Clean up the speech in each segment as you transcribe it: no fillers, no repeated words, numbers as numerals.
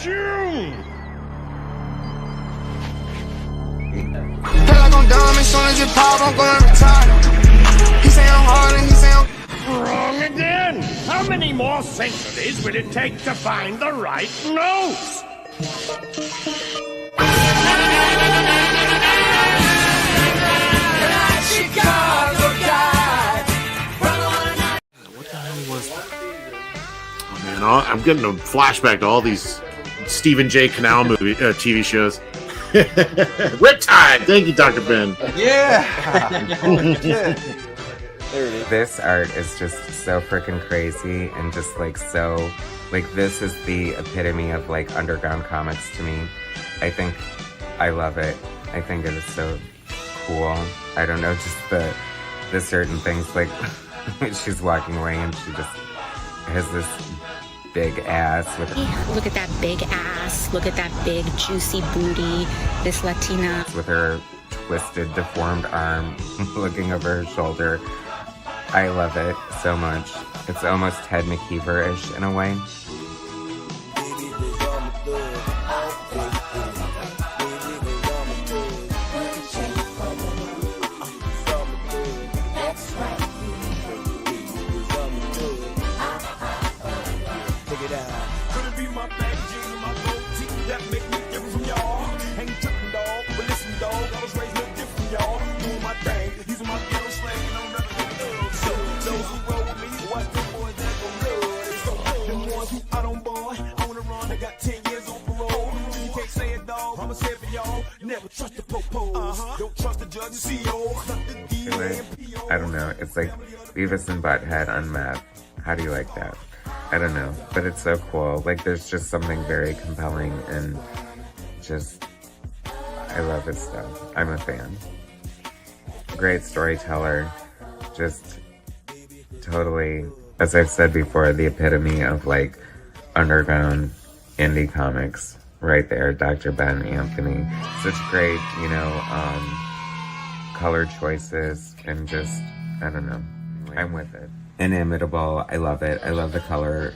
June! Feel like I'm dumb as soon as it pop, I'm gonna retire. He say I'm hard and he say I'm Wrong again! How many more centuries will it take to find the right notes? What the hell was that? Oh man, I'm getting a flashback to all these Stephen J. Canal movie TV shows. Riptide! Thank you, Dr. Ben. Yeah! Holy shit. There it is. This art is just so freaking crazy and just like so, like this is the epitome of like underground comics to me. I think I love it. I think it is so cool. I don't know, just the certain things like she's walking away and she just has this big ass with Look at that big ass. Look at that big juicy booty. This Latina with her twisted, deformed arm looking over her shoulder. I love it so much. It's almost Ted McKeever-ish in a way. I don't know. It's like Beavis and Butthead on meth. How do you like that? I don't know, but it's so cool. Like, there's just something very compelling and just, I love his stuff. I'm a fan. Great storyteller. Just totally, as I've said before, the epitome of like underground indie comics. Right there, Dr. Ben Anthony. Such great, color choices and just, I don't know. I'm with it. Inimitable. I love it. I love the color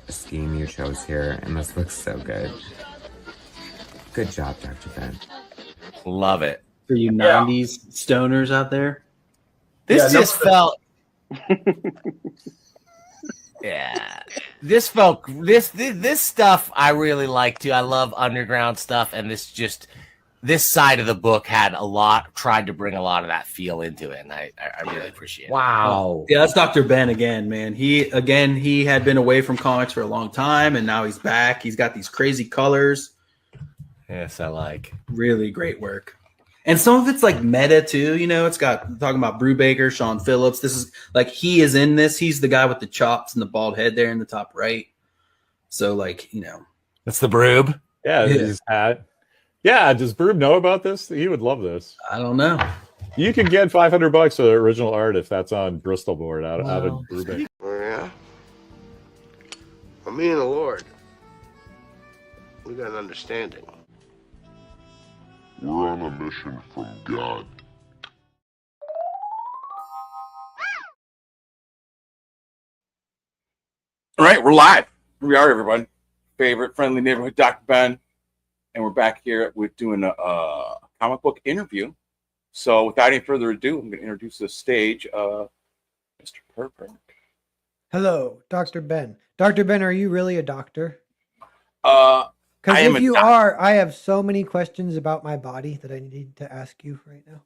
scheme you chose here, and this looks so good. Good job, Dr. Ben. Love it. For you 90s stoners out there. This just felt... Yeah. This stuff I really like too. I love underground stuff, and this side of the book tried to bring a lot of that feel into it, and I really appreciate it. Wow. Yeah, that's Dr. Ben again, man. He had been away from comics for a long time, and now he's back. He's got these crazy colors. Yes, I like. Really great work. And some of it's like meta too, it's got talking about Brubaker, Sean Phillips. This is like, he is in this. He's the guy with the chops and the bald head there in the top right. So like, That's the Broob. Yeah, his hat. Yeah, does Broob know about this? He would love this. I don't know. You can get $500 for the original art if that's on Bristol board out of Brubaker. Oh yeah. Well, me and the Lord, we got an understanding. We're on a mission from God. All right, we're live. Here we are, everyone. Favorite friendly neighborhood Dr. Ben. And we're back here with doing a comic book interview. So without any further ado, I'm going to introduce to the stage Mr. Per Berg. Hello, Dr. Ben. Dr. Ben, are you really a doctor? Because if you are, I have so many questions about my body that I need to ask you right now.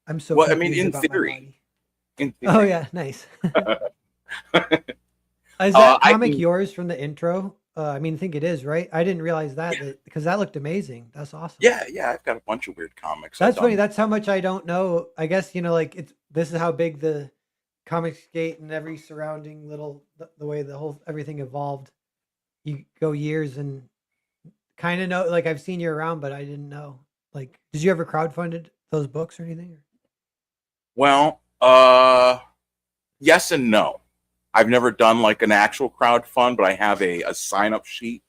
I'm so in theory. Oh yeah, nice. Is that comic yours from the intro? I think it is, right? I didn't realize that because that looked amazing. That's awesome. Yeah, I've got a bunch of weird comics. That's funny. That's how much I don't know. I guess this is how big the Comix gate and every surrounding the way the whole everything evolved. You go years and kind of know, like I've seen you around, but I didn't know. Like, did you ever crowdfunded those books or anything? Well, yes and no. I've never done like an actual crowdfund, but I have a sign-up sheet,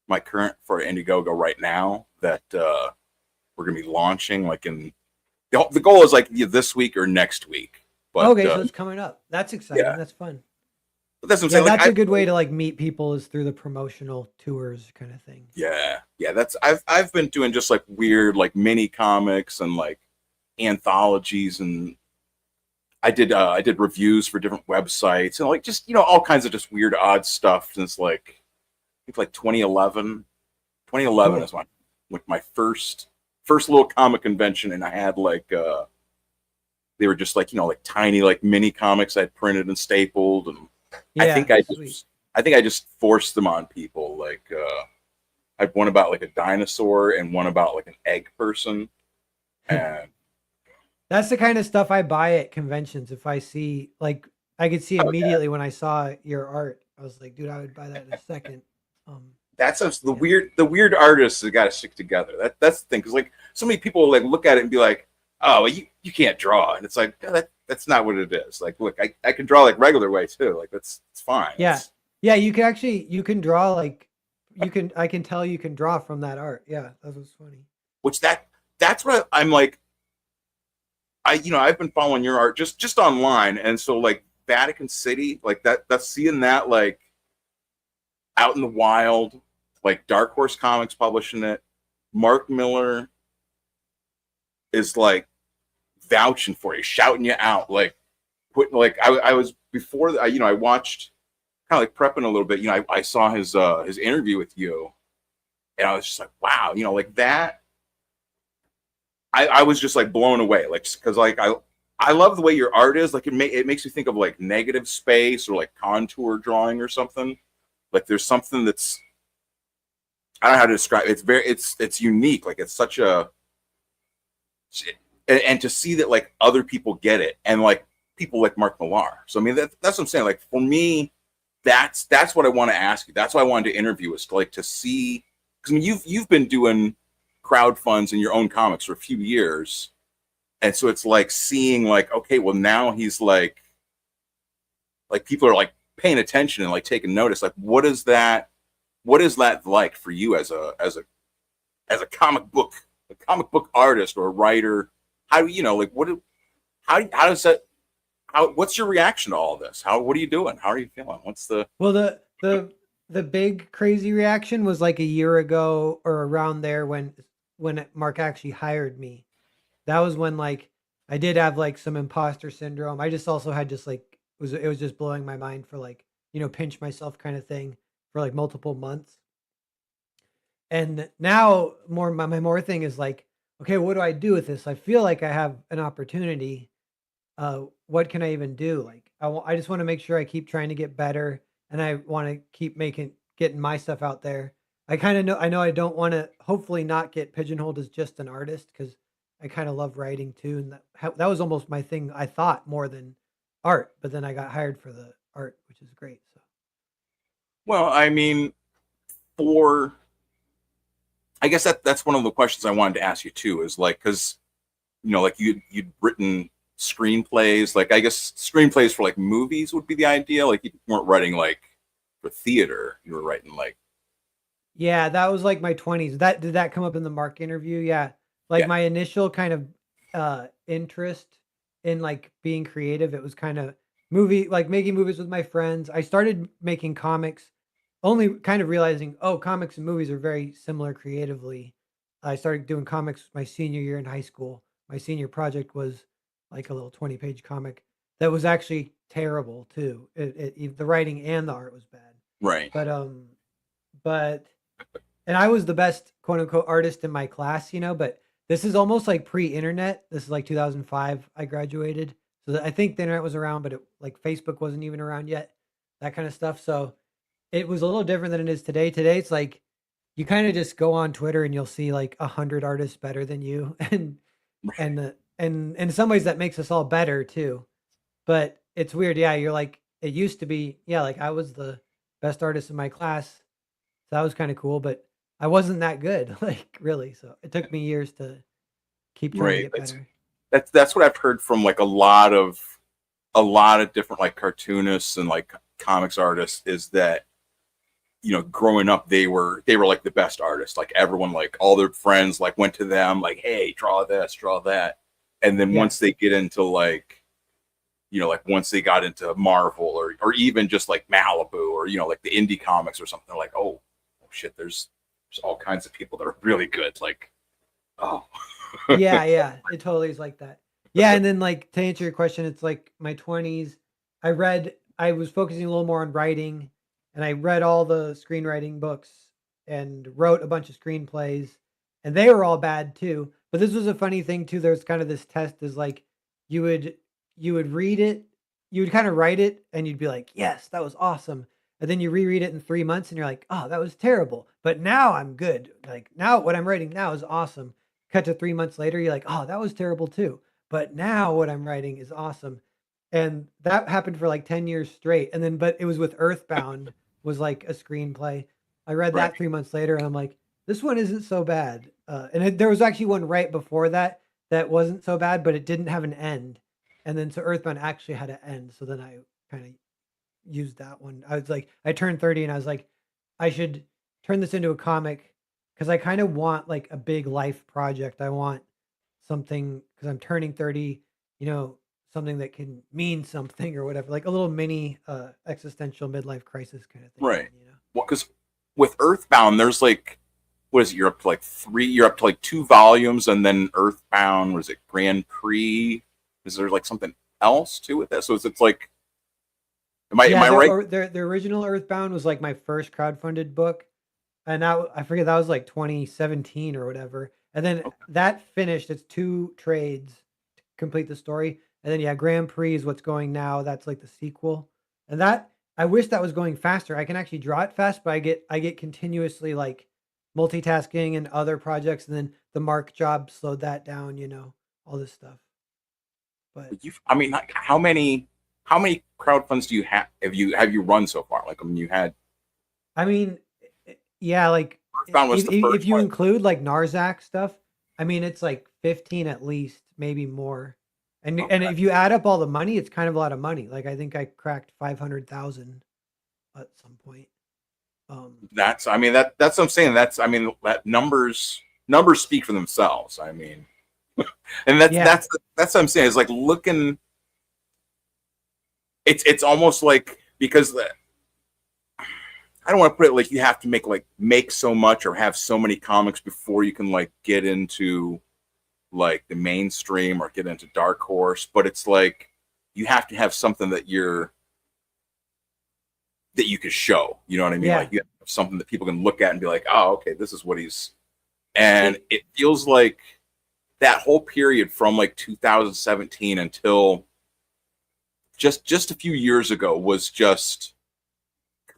my current for Indiegogo right now that we're gonna be launching. Like the goal is like this week or next week. But, okay, so it's coming up. That's exciting. Yeah. That's fun. But that's what I'm Yeah, saying. Like, that's a good way to like meet people is through the promotional tours kind of thing. Yeah, that's I've been doing just like weird like mini comics and like anthologies, and I did reviews for different websites and like just all kinds of just weird odd stuff since like I think like 2011. 2011 is my first little comic convention, and I had like they were just like like tiny like mini comics I'd printed and stapled, and I think I just forced them on people. Like I had one about like a dinosaur and one about like an egg person, and that's the kind of stuff I buy at conventions. If I see like I could see immediately when I saw your art, I was like, dude, I would buy that in a second. That's the weird artists that got to stick together. That's the thing, because like so many people like look at it and be like, oh, well, you can't draw, and it's like that's not what it is. Like, look, I can draw like regular way too. Like it's fine. Yeah, you can draw like I can tell you can draw from that art. Yeah, that was funny. Which that's what I'm like. I've been following your art just online, and so like Vatican City, like that's seeing that like out in the wild, like Dark Horse Comics publishing it. Mark Millar is like vouching for you, shouting you out, like putting like I was before I watched kind of like prepping a little bit. I saw his interview with you, and I was just like, wow, like that. I was just like blown away, like because like I love the way your art is. Like it makes me think of like negative space or like contour drawing or something. Like there's something that's I don't know how to describe it. It's unique. Like it's such a and to see that like other people get it, and like people like Mark Millar. So I mean that's what I'm saying. Like for me, that's what I want to ask you. That's why I wanted to interview is to see, because I mean you've been doing crowd funds in your own comics for a few years, and so it's like seeing like, okay, well now he's like people are like paying attention and like taking notice. Like what is that like for you as a comic book artist or a writer? How do like what's your reaction to all this? What are you doing? How are you feeling? What's the the big crazy reaction was like a year ago or around there when Mark actually hired me. That was when like I did have like some imposter syndrome. I just also had just like it was just blowing my mind for like pinch myself kind of thing for like multiple months. And now my more thing is like, okay, what do I do with this? I feel like I have an opportunity. What can I even do? Like I just want to make sure I keep trying to get better, and I want to keep getting my stuff out there. I know I don't want to hopefully not get pigeonholed as just an artist, because I kind of love writing too, and that was almost my thing. I thought more than art, but then I got hired for the art, which is great. So, well, I mean, I guess that's one of the questions I wanted to ask you too. Is like because like you'd written screenplays. Like I guess screenplays for like movies would be the idea. Like you weren't writing like for theater. You were writing like. Yeah, that was like my 20s. Did that come up in the Mark interview? Yeah. Like my initial kind of interest in like being creative, it was kind of making movies with my friends. I started making comics only kind of realizing, oh, comics and movies are very similar creatively. I started doing comics my senior year in high school. My senior project was like a little 20-page comic that was actually terrible too. The writing and the art was bad. Right. But and I was the best quote unquote artist in my class, but this is almost like pre-internet. This is like 2005 I graduated. So I think the internet was around, but like Facebook wasn't even around yet, that kind of stuff. So it was a little different than it is today. Today it's like you kind of just go on Twitter and you'll see like 100 artists better than you, and in some ways that makes us all better too. But it's weird. Yeah, you're like, it used to be, like I was the best artist in my class. So that was kind of cool, but I wasn't that good, like really. So it took me years to keep trying to get better. That's what I've heard from like a lot of different like cartoonists and like comics artists, is that growing up they were like the best artists. Like everyone, like all their friends like went to them like, hey, draw this, draw that. And then once they get into like you know, like once they got into Marvel or even just like Malibu or, you know, like the indie comics or something, they're like, oh shit, there's all kinds of people that are really good. Like, oh. Yeah, it totally is like that. Yeah, and then like to answer your question, it's like my 20s. I was focusing a little more on writing, and I read all the screenwriting books and wrote a bunch of screenplays, and they were all bad too. But this was a funny thing too. There's kind of this test is like you would read it, you would kind of write it, and you'd be like, yes, that was awesome. And then you reread it in 3 months, and you're like, oh, that was terrible. But now I'm good. Like now, what I'm writing now is awesome. Cut to 3 months later, you're like, oh, that was terrible too. But now what I'm writing is awesome. And that happened for like 10 years straight. And then, but it was with Earthbound was like a screenplay. I read that 3 months later, and I'm like, this one isn't so bad. There was actually one right before that that wasn't so bad, but it didn't have an end. And then so Earthbound actually had an end. So then I kind of used that one. I was like, I turned 30 and I was like, I should turn this into a comic because I kind of want like a big life project. I want something because I'm turning 30, you know, something that can mean something or whatever, like a little mini existential midlife crisis kind of thing. Right. You know? Well, because with Earthbound, there's like, what is it? You're up to like you're up to like 2 volumes, and then Earthbound, was it Grand Prix? Is there like something else to it? So it's like, am I right? The original Earthbound was like my first crowdfunded book. And I forget, that was like 2017 or whatever. And then that finished. It's 2 trades to complete the story. And then, yeah, Grand Prix is what's going now. That's like the sequel. And that, I wish that was going faster. I can actually draw it fast, but I get continuously like multitasking and other projects. And then the Mark job slowed that down, you know, all this stuff. But I mean, like, how many crowdfunds do you have? Have you run so far? Like, I mean, you had. I mean, yeah, like if you include like Narzac stuff, I mean, it's like 15 at least, maybe more. And if you add up all the money, it's kind of a lot of money. Like I think I cracked 500,000 at some point. That's what I'm saying. That numbers speak for themselves. I mean, and that's what I'm saying. It's like looking. It's almost like, because I don't want to put it like you have to make so much or have so many comics before you can like get into like the mainstream or get into Dark Horse, but it's like you have to have something that you can show. You know what I mean? Yeah. Like you have something that people can look at and be like, oh, okay, this is what he's. And it feels like that whole period from like 2017 until just a few years ago was just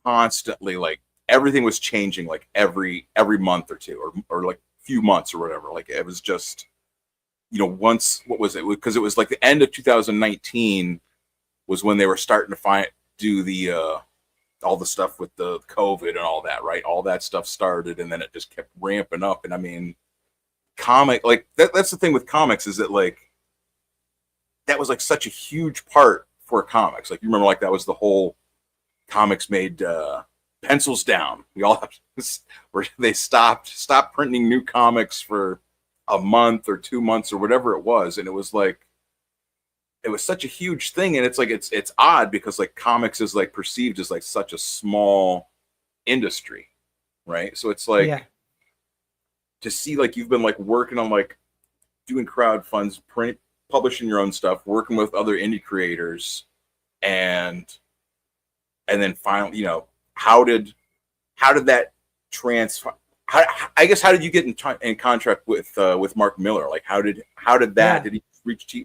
constantly like everything was changing like every month or two or like few months or whatever. Like it was just, you know, once, what was it? Because it was like the end of 2019 was when they were starting to do the all the stuff with the COVID and all that, right? All that stuff started, and then it just kept ramping up. And I mean, that's the thing with comics, is that like that was like such a huge part for comics. Like you remember, like that was the whole comics made pencils down. We all have where they stopped printing new comics for a month or 2 months or whatever it was, and it was like it was such a huge thing. And it's like it's odd because like comics is like perceived as like such a small industry, right? So it's like to see like you've been like working on like doing crowdfunds, publishing your own stuff, working with other indie creators, and then finally, you know, how did that transfer? I guess how did you get in contract with Mark Millar? Like how did that? Did he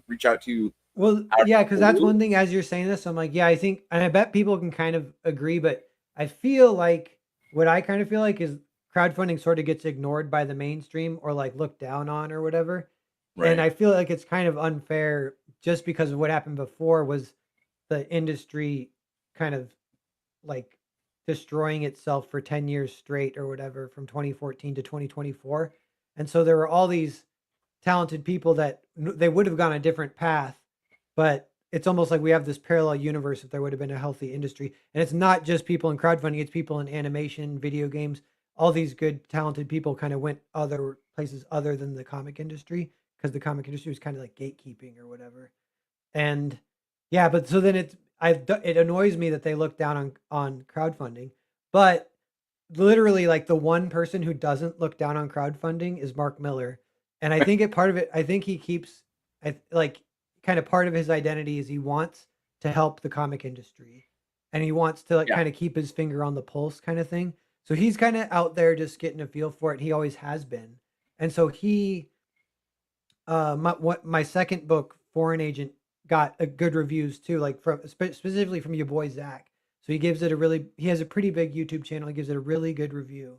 reach out to you? Well, yeah, because that's one thing. As you're saying this, I'm like, yeah, I think, and I bet people can kind of agree, but I feel like what I kind of feel like is crowdfunding sort of gets ignored by the mainstream or like looked down on or whatever. Right. And I feel like it's kind of unfair just because of what happened before was the industry kind of like destroying itself for 10 years straight or whatever from 2014 to 2024. And so there were all these talented people that they would have gone a different path, but it's almost like we have this parallel universe if there would have been a healthy industry. And it's not just people in crowdfunding, it's people in animation, video games. All these good, talented people kind of went other places other than the comic industry because the comic industry was kind of like gatekeeping or whatever. And Yeah, but so then it annoys me that they look down on crowdfunding, but literally like the one person who doesn't look down on crowdfunding is Mark Millar. And I think I think he keeps, like, kind of part of his identity is he wants to help the comic industry and he wants to like Yeah. kind of keep his finger on the pulse kind of thing. So he's kind of out there just getting a feel for it. He always has been. And so my second book, Foreign Agent, got a good reviews too, like from specifically from your boy Zach. So he has a pretty big YouTube channel. He gives it a really good review.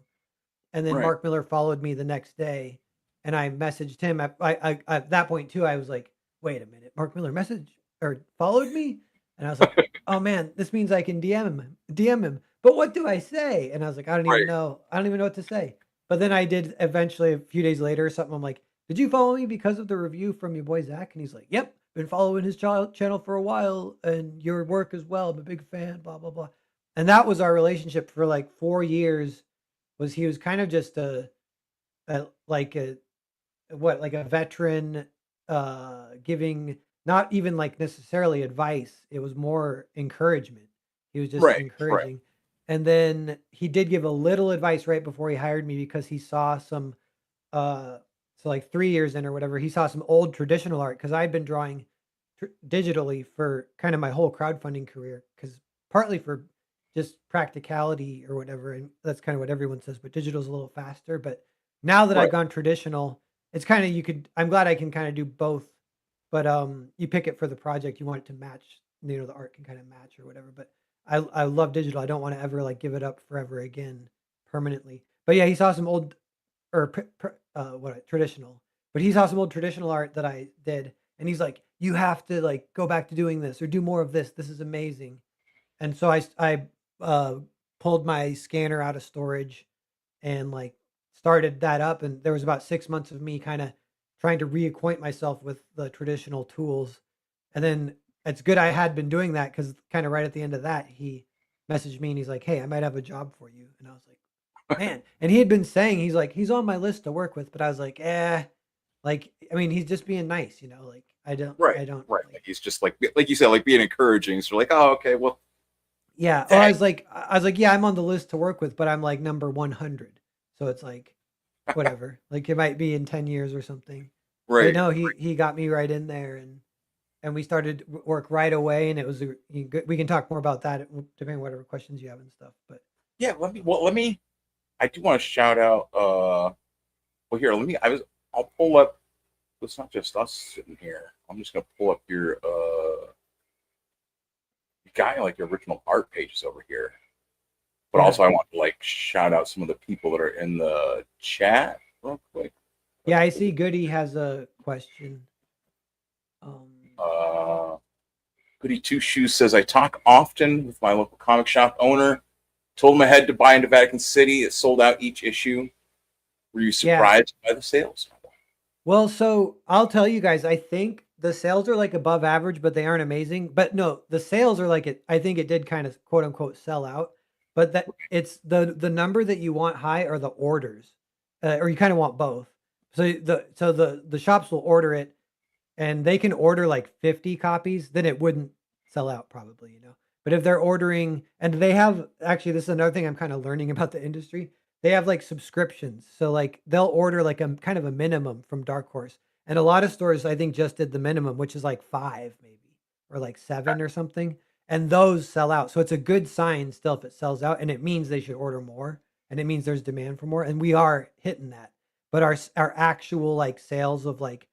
And then Right. Mark Millar followed me the next day, and I messaged him. I at that point too, I was like, wait a minute, Mark Millar messaged or followed me, and I was like, oh man, this means I can DM him. But what do I say? And I was like, I don't even know. I don't even know what to say. But then I did eventually a few days later or something. I'm like, did you follow me because of the review from your boy Zach? And he's like, yep, been following his channel for a while and your work as well. I'm a big fan, blah, blah, blah. And that was our relationship for like 4 years. He was kind of just a veteran, giving not even like necessarily advice. It was more encouragement. He was just encouraging. And then he did give a little advice right before he hired me because he saw some, so like 3 years in or whatever, he saw some old traditional art because I'd been drawing digitally for kind of my whole crowdfunding career, because partly for just practicality or whatever, and that's kind of what everyone says, but digital's a little faster. But now that I've gone traditional, it's kind of, I'm glad I can kind of do both. But you pick it for the project, you want it to match, the art can kind of match or whatever. But I love digital. I don't want to ever like give it up forever again permanently. But yeah, he saw some old or traditional, but he saw some old traditional art that I did, and he's like, you have to like go back to doing this or do more of this. This is amazing. And so I pulled my scanner out of storage and like started that up, and there was about 6 months of me kind of trying to reacquaint myself with the traditional tools. And then it's good I had been doing that, because kind of right at the end of that, he messaged me and he's like, hey, I might have a job for you. And I was like, man. And he had been saying, he's like, he's on my list to work with, but I was like, like, I mean, he's just being nice, like, I don't. Like, he's just like you said, like being encouraging. So like, oh, okay, well, yeah. Or I was like, yeah, I'm on the list to work with, but I'm like number 100. So it's like, whatever, like it might be in 10 years or something. Right. But no, he got me right in there, and we started work right away, and it was we can talk more about that depending on whatever questions you have and stuff. But yeah, let me, I do want to shout out, well, here, I'll pull up, it's not just us sitting here. I'm just going to pull up your, you got like your original art pages over here. But also I want to like shout out some of the people that are in the chat real quick. Yeah, I see Goody has a question. Goody Two Shoes says, I talk often with my local comic shop owner. Told him I had to buy into Vatican City. It sold out each issue. Were you surprised by the sales? Well, so I'll tell you guys, I think the sales are like above average, but they aren't amazing. But no, the sales are like I think it did kind of quote unquote sell out. But that it's the number that you want high are the orders, or you kind of want both. So the shops will order it, and they can order like 50 copies, then it wouldn't sell out probably, But if they're ordering, and they have, actually, this is another thing I'm kind of learning about the industry. They have like subscriptions. So like they'll order like a kind of a minimum from Dark Horse. And a lot of stores, I think, just did the minimum, which is like 5 maybe, or like 7 or something. And those sell out. So it's a good sign still if it sells out, and it means they should order more, and it means there's demand for more. And we are hitting that. But our actual like sales of like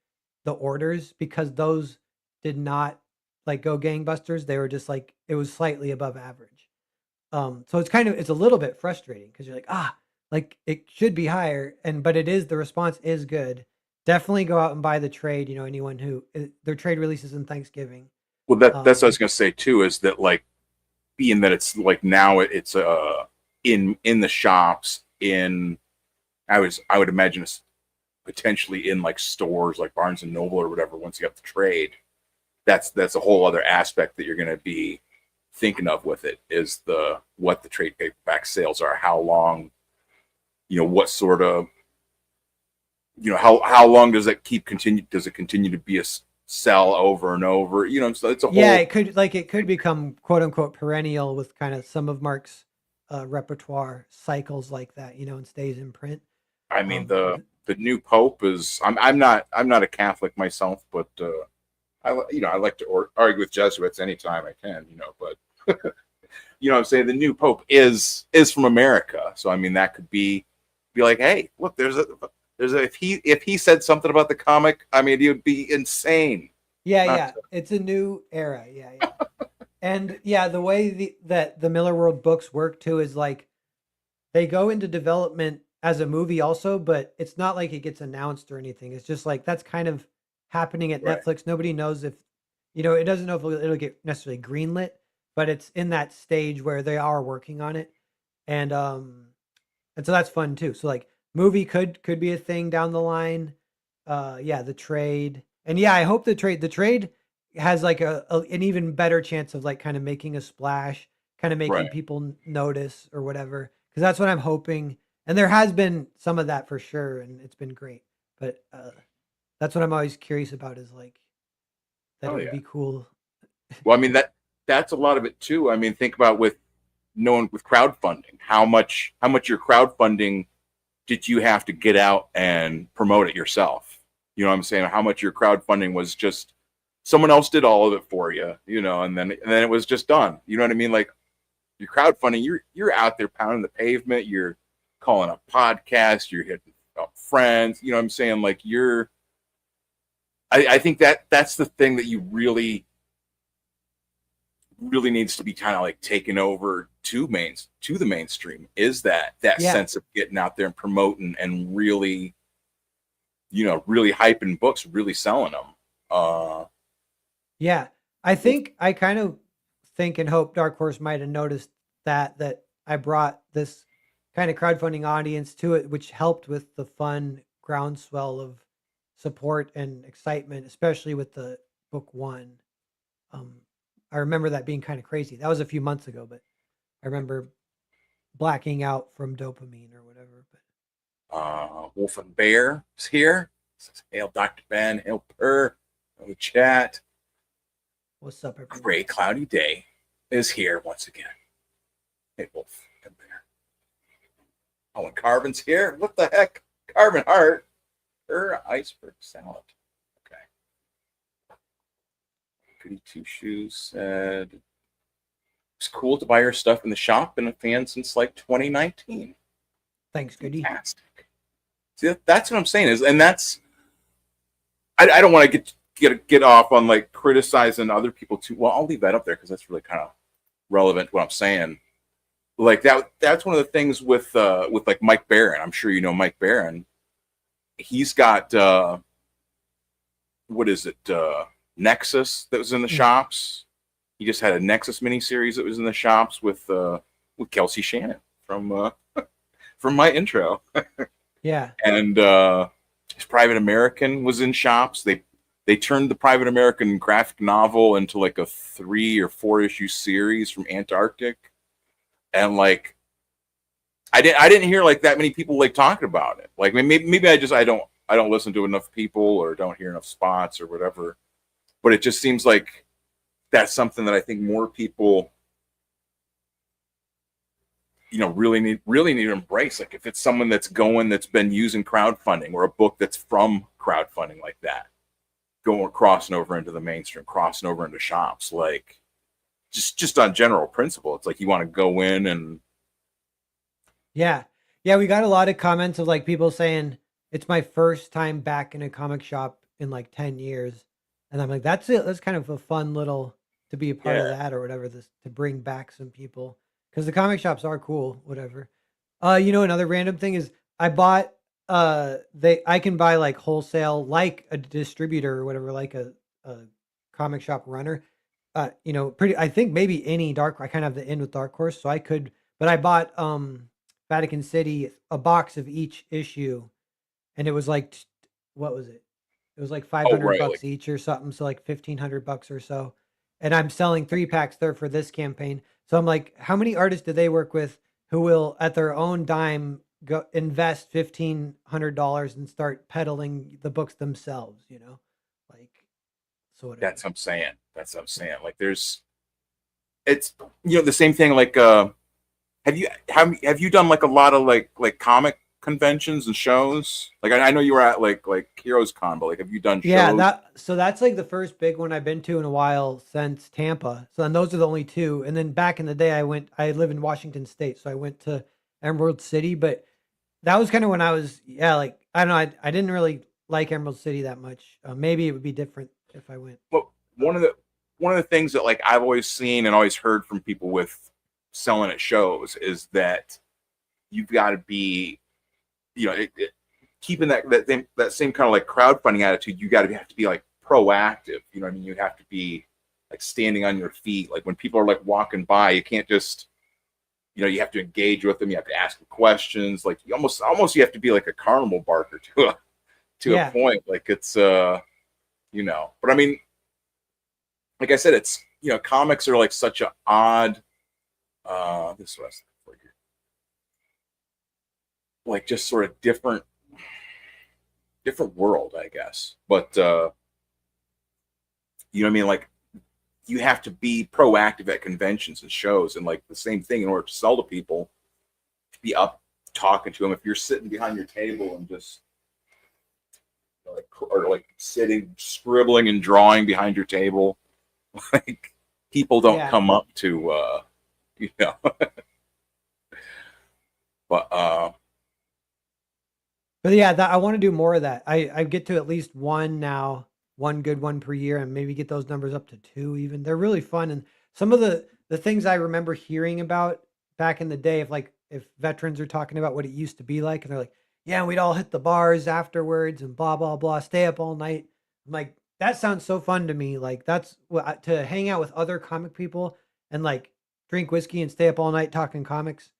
the orders, because those did not like go gangbusters, they were just like, it was slightly above average. So it's a little bit frustrating, because you're like, like it should be higher, but the response is good. Definitely go out and buy the trade. Anyone who their trade releases in Thanksgiving. Well, that's what I was going to say too, is that like, being that it's like now it's in the shops, I would imagine it's potentially in like stores like Barnes and Noble or whatever. Once you have the trade, that's a whole other aspect that you're going to be thinking of with it, is what the trade paperback sales are, how long, what sort of, how long does it continue to be a sell over and over. You know, so it's a whole. Yeah, it could become quote unquote perennial with kind of some of Mark's repertoire cycles like that, you know, and stays in print. I mean, the new Pope is. I'm not a Catholic myself, but I like to argue with Jesuits anytime I can. You know, but you know what I'm saying, the new Pope is from America, so I mean that could be like, hey, look, there's a if he said something about the comic, I mean, it would be insane. Yeah, it's a new era. Yeah. And yeah, the way that the Millar World books work too is like they go into development as a movie also, but it's not like it gets announced or anything. It's just like that's kind of happening at Netflix. Nobody knows if, you know, it doesn't know if it'll get necessarily greenlit, but it's in that stage where they are working on it. And so that's fun too. So like movie could be a thing down the line. The trade. And yeah, I hope the trade has like an even better chance of like kind of making a splash, kind of making people notice or whatever. Cause that's what I'm hoping. And there has been some of that for sure. And it's been great, but that's what I'm always curious about is like, that would be cool. Well, I mean, that's a lot of it too. I mean, think about with crowdfunding, how much your crowdfunding did you have to get out and promote it yourself? You know what I'm saying? How much your crowdfunding was just someone else did all of it for you, you know, and then it was just done. You know what I mean? Like your crowdfunding, you're out there pounding the pavement, you're calling up podcasts, you're hitting up friends, you know what I'm saying? Like I think that's the thing that you really needs to be kind of like taken over to the mainstream is that sense of getting out there and promoting and really, you know, really hyping books, really selling them. Yeah, I think I kind of think and hope Dark Horse might have noticed that I brought this kind of crowdfunding audience to it, which helped with the fun groundswell of support and excitement, especially with the book one. I remember that being kind of crazy. That was a few months ago, but I remember blacking out from dopamine or whatever. But Wolf and Bear is here. Says, hail Dr. Ben, hail Per, no chat. What's up, everyone? Gray cloudy day is here once again. Hey, Wolf and Bear. Oh, and Carbon's here. What the heck? Carbon Heart. Per iceberg salad. Okay. Goody Two Shoes said it's cool to buy your stuff in the shop. Been a fan since like 2019. Thanks, Goody. Fantastic. See, that's what I'm saying is, and that's I don't want to get off on like criticizing other people too. Well, I'll leave that up there because that's really kind of relevant to what I'm saying. Like that's one of the things with like Mike Barron. I'm sure you know Mike Barron. He's got what is it? Nexus that was in the shops. He just had a Nexus miniseries that was in the shops with Kelsey Shannon from my intro. Yeah. And his Private American was in shops. They turned the Private American graphic novel into like a 3 or 4 issue series from Antarctic. And like I didn't hear like that many people like talking about it. Like maybe I don't listen to enough people or don't hear enough spots or whatever. But it just seems like that's something that I think more people, you know, really need to embrace. Like if it's someone that's been using crowdfunding or a book that's from crowdfunding like that, crossing over into the mainstream, crossing over into shops, like just on general principle, it's like you want to go in and yeah, we got a lot of comments of like people saying it's my first time back in a comic shop in like 10 years. And I'm like, that's it. That's kind of a fun little to be a part of that or whatever, this to bring back some people. Because the comic shops are cool, whatever. You know, another random thing is I bought I can buy like wholesale, like a distributor or whatever, like a comic shop runner. You know, I think maybe any I kind of have the in with Dark Horse, so I could, but I bought Vatican City a box of each issue, and it was like what was it? It was like $500 each or something, so like $1,500 or so. And I'm selling 3-packs there for this campaign. So I'm like, how many artists do they work with who will, at their own dime, go invest $1,500 and start peddling the books themselves? You know, like sort of. That's what I'm saying. That's what I'm saying. Like it's the same thing. Like have you done like a lot of like comic conventions and shows? Like I know you were at like Heroes Con, but like have you done shows? Yeah, that's like the first big one I've been to in a while since Tampa. So then those are the only two. And then back in the day, I live in Washington State, so I went to Emerald City, but that was kind of when I was like I don't know, I didn't really like Emerald City that much. Maybe it would be different if I went. Well, one of the things that like I've always seen and always heard from people with selling at shows is that you've got to be, keeping that same kind of like crowdfunding attitude. You have to be like proactive. You know what I mean? You have to be like standing on your feet. Like when people are like walking by, you can't just, you have to engage with them. You have to ask them questions. Like you almost you have to be like a carnival barker to a point. Like it's but I mean, like I said, it's comics are like such an odd this was like just sort of different world, I guess. But you know what I mean? Like you have to be proactive at conventions and shows, and like the same thing in order to sell to people, to be up talking to them. If you're sitting behind your table and just like sitting scribbling and drawing behind your table, like people don't come up to But yeah, I want to do more of that. I get to at least one good one per year, and maybe get those numbers up to 2 even. They're really fun. And some of the things I remember hearing about back in the day, if veterans are talking about what it used to be like, and they're like, yeah, we'd all hit the bars afterwards and blah, blah, blah, stay up all night. I'm like, that sounds so fun to me. Like that's what to hang out with other comic people and like drink whiskey and stay up all night talking comics.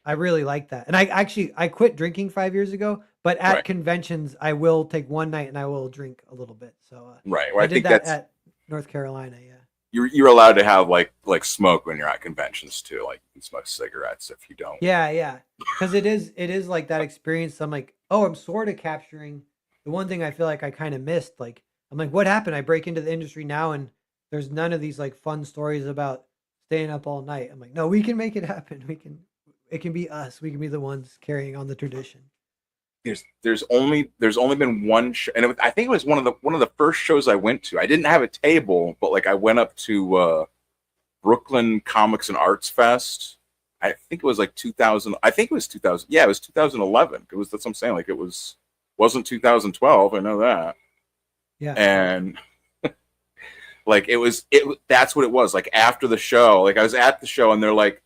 I really like that. And I quit drinking 5 years ago, but at conventions, I will take one night and I will drink a little bit. So right. Well, I I did think that that's at North Carolina. Yeah. You're allowed to have like smoke when you're at conventions too. Like you can smoke cigarettes if you don't. Yeah. Because it is like that experience. I'm like, oh, I'm sort of capturing the one thing I feel like I kind of missed. Like, I'm like, what happened? I break into the industry now and there's none of these like fun stories about staying up all night. I'm like, no, we can make it happen. It can be us. We can be the ones carrying on the tradition. There's only been one show, and I think it was one of the first shows I went to. I didn't have a table, but like I went up to Brooklyn Comics and Arts Fest. I think it was like 2000. I think it was 2000. Yeah, it was 2011. That's what I'm saying. Like wasn't 2012. I know that. Yeah. And like that's what it was. Like after the show, like I was at the show, and they're like,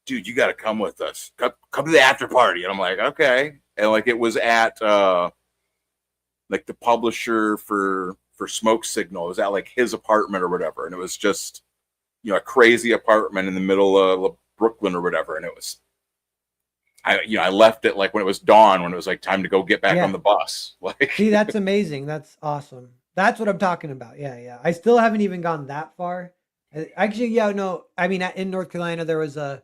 dude, you got to come with us. Come to the after party. And I'm like, okay. And like, it was at like the publisher for Smoke Signal. It was at like his apartment or whatever. And it was just, a crazy apartment in the middle of Brooklyn or whatever. And it was, I left it like when it was dawn, when it was like time to go get back on the bus. Like, see, that's amazing. That's awesome. That's what I'm talking about. Yeah. I still haven't even gone that far. Actually, no. I mean, in North Carolina, there was a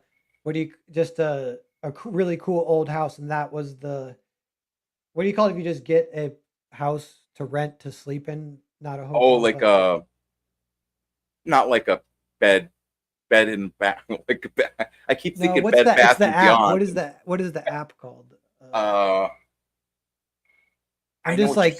really cool old house, and that was what do you call it if you just get a house to rent to sleep in, not a hotel? Oh, like not like a bed and bath. Like I keep thinking Bed Bath and Beyond. What is the app called? I'm just like,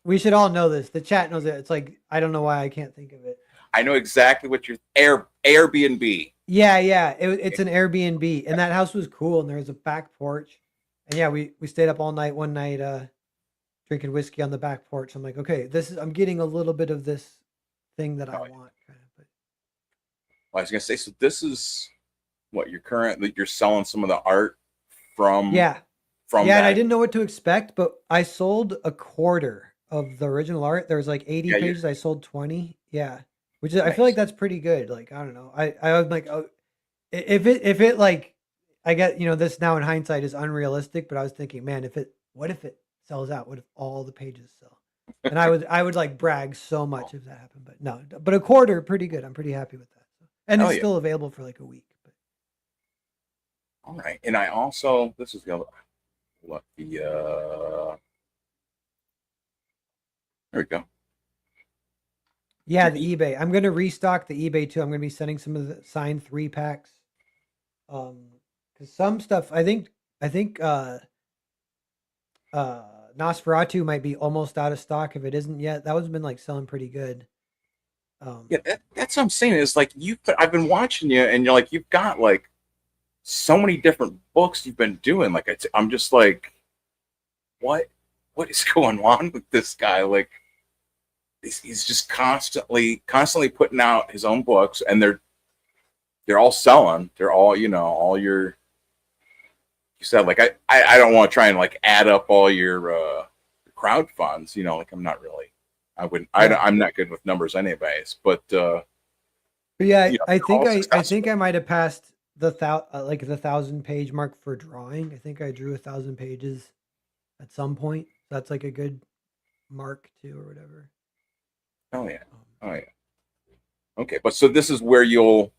we should all know this. The chat knows it. It's like, I don't know why I can't think of it. I know exactly what Airbnb. Yeah. It's an Airbnb, and that house was cool, and there was a back porch, and yeah, we stayed up all night one night, drinking whiskey on the back porch. I'm like, okay, I'm getting a little bit of this thing that I want. Kind of, but. Well, I was gonna say, so this is what you're selling some of the art from. Yeah. From and I didn't know what to expect, but I sold a quarter of the original art. There was like 80 pages. I sold 20. Yeah. Which is, nice. I feel like that's pretty good. Like, I don't know. I was like, oh, if it like, I get, this now in hindsight is unrealistic, but I was thinking, man, what if it sells out? What if all the pages sell? And I would like brag so much if that happened, but no, but a quarter, pretty good. I'm pretty happy with that. And it's still available for like a week. But. All right. And I also, this is the there we go. Yeah, the eBay. I'm gonna restock the eBay too. I'm gonna be sending some of the signed 3-packs. Because some stuff I think Nosferatu might be almost out of stock if it isn't yet. That one's been like selling pretty good. Yeah, that's what I'm saying. Is like I've been watching you, and you're like you've got like so many different books you've been doing. Like I'm just like, what is going on with this guy? Like he's just constantly putting out his own books, and they're all selling. They're all all your. You said like I don't want to try and like add up all your crowd funds. Like I'm not really. I wouldn't. I'm not good with numbers, anyways. But yeah, I think I might have passed the 1,000-page mark for drawing. I think I drew 1,000 pages at some point. That's like a good mark too, or whatever. Oh yeah. Okay, but so this is where you'll.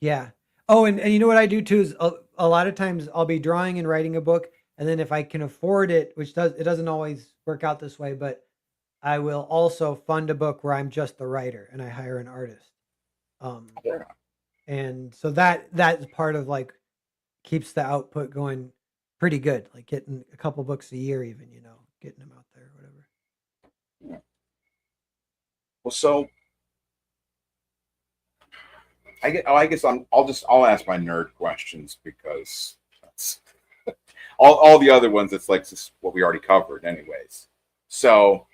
Yeah. Oh, and you know what I do too is a lot of times I'll be drawing and writing a book, and then if I can afford it, it doesn't always work out this way, but I will also fund a book where I'm just the writer and I hire an artist. And so that's part of like keeps the output going pretty good, like getting a couple books a year, even, getting them out there, whatever. Yeah. Well, so I guess I'll ask my nerd questions because that's all the other ones. It's like just what we already covered, anyways. So,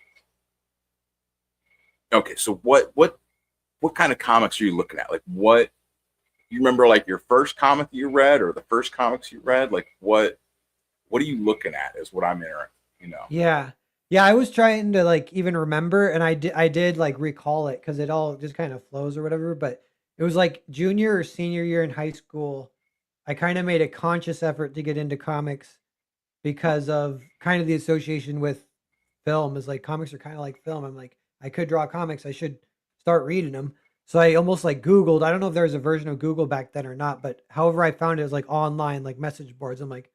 okay, so what kind of comics are you looking at? Like, what you remember, like your first comic you read, or the first comics you read? Like, what are you looking at? Is what I'm interested. Yeah. I was trying to like even remember, and I did like recall it because it all just kind of flows or whatever, but. It was like junior or senior year in high school. I kind of made a conscious effort to get into comics because of kind of the association with film. Is like comics are kind of like film. I'm like, I could draw comics. I should start reading them. So I almost like Googled. I don't know if there was a version of Google back then or not, but however I found it was like online, like message boards. I'm like,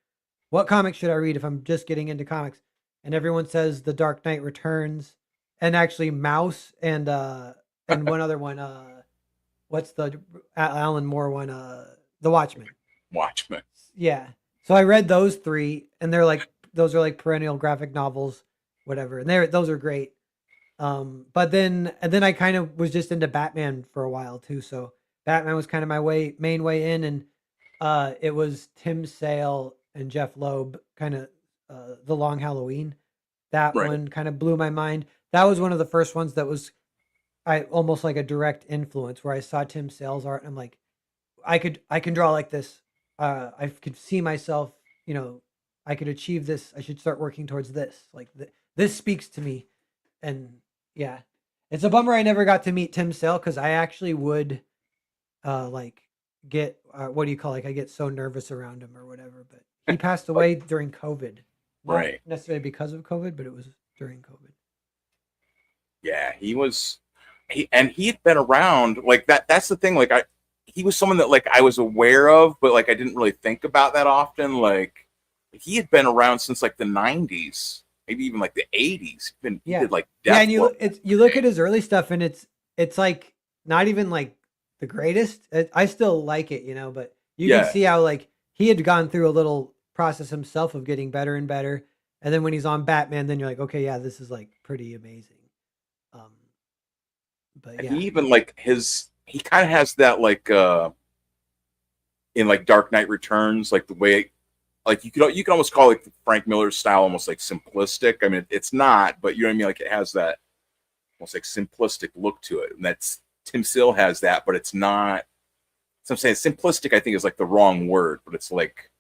what comics should I read if I'm just getting into comics? And everyone says The Dark Knight Returns, and actually Mouse and one other one. What's the Alan Moore one? The Watchmen. Watchmen. Yeah. So I read those 3, and those are like perennial graphic novels, whatever. And those are great. But then I kind of was just into Batman for a while too. So Batman was kind of my main way in, and it was Tim Sale and Jeff Loeb, kind of The Long Halloween. That one kind of blew my mind. That was one of the first ones that was. I almost like a direct influence where I saw Tim Sale's art and I'm like, I can draw like this. I could see myself, I could achieve this. I should start working towards this. Like this speaks to me. And yeah, it's a bummer I never got to meet Tim Sale because I actually would like get, what do you call it? Like I get so nervous around him or whatever, but he passed away during COVID. Not necessarily because of COVID, but it was during COVID. Yeah, he had been around like that. That's the thing. Like he was someone that like I was aware of, but like I didn't really think about that often. Like he had been around since like the 90s, maybe even like the 80s. He did like and you look at his early stuff, and it's like not even like the greatest. I still like it, but you can see how like he had gone through a little process himself of getting better and better. And then when he's on Batman, then you're like, okay, yeah, this is like pretty amazing. But yeah. He even like he kind of has that like in like Dark Knight Returns, like the way like you could almost call like Frank Miller's style almost like simplistic. I mean, it's not, but you know what I mean? Like it has that almost like simplistic look to it. And that's Tim Sale has that, but it's not. So I'm saying simplistic, I think, is like the wrong word, but it's like.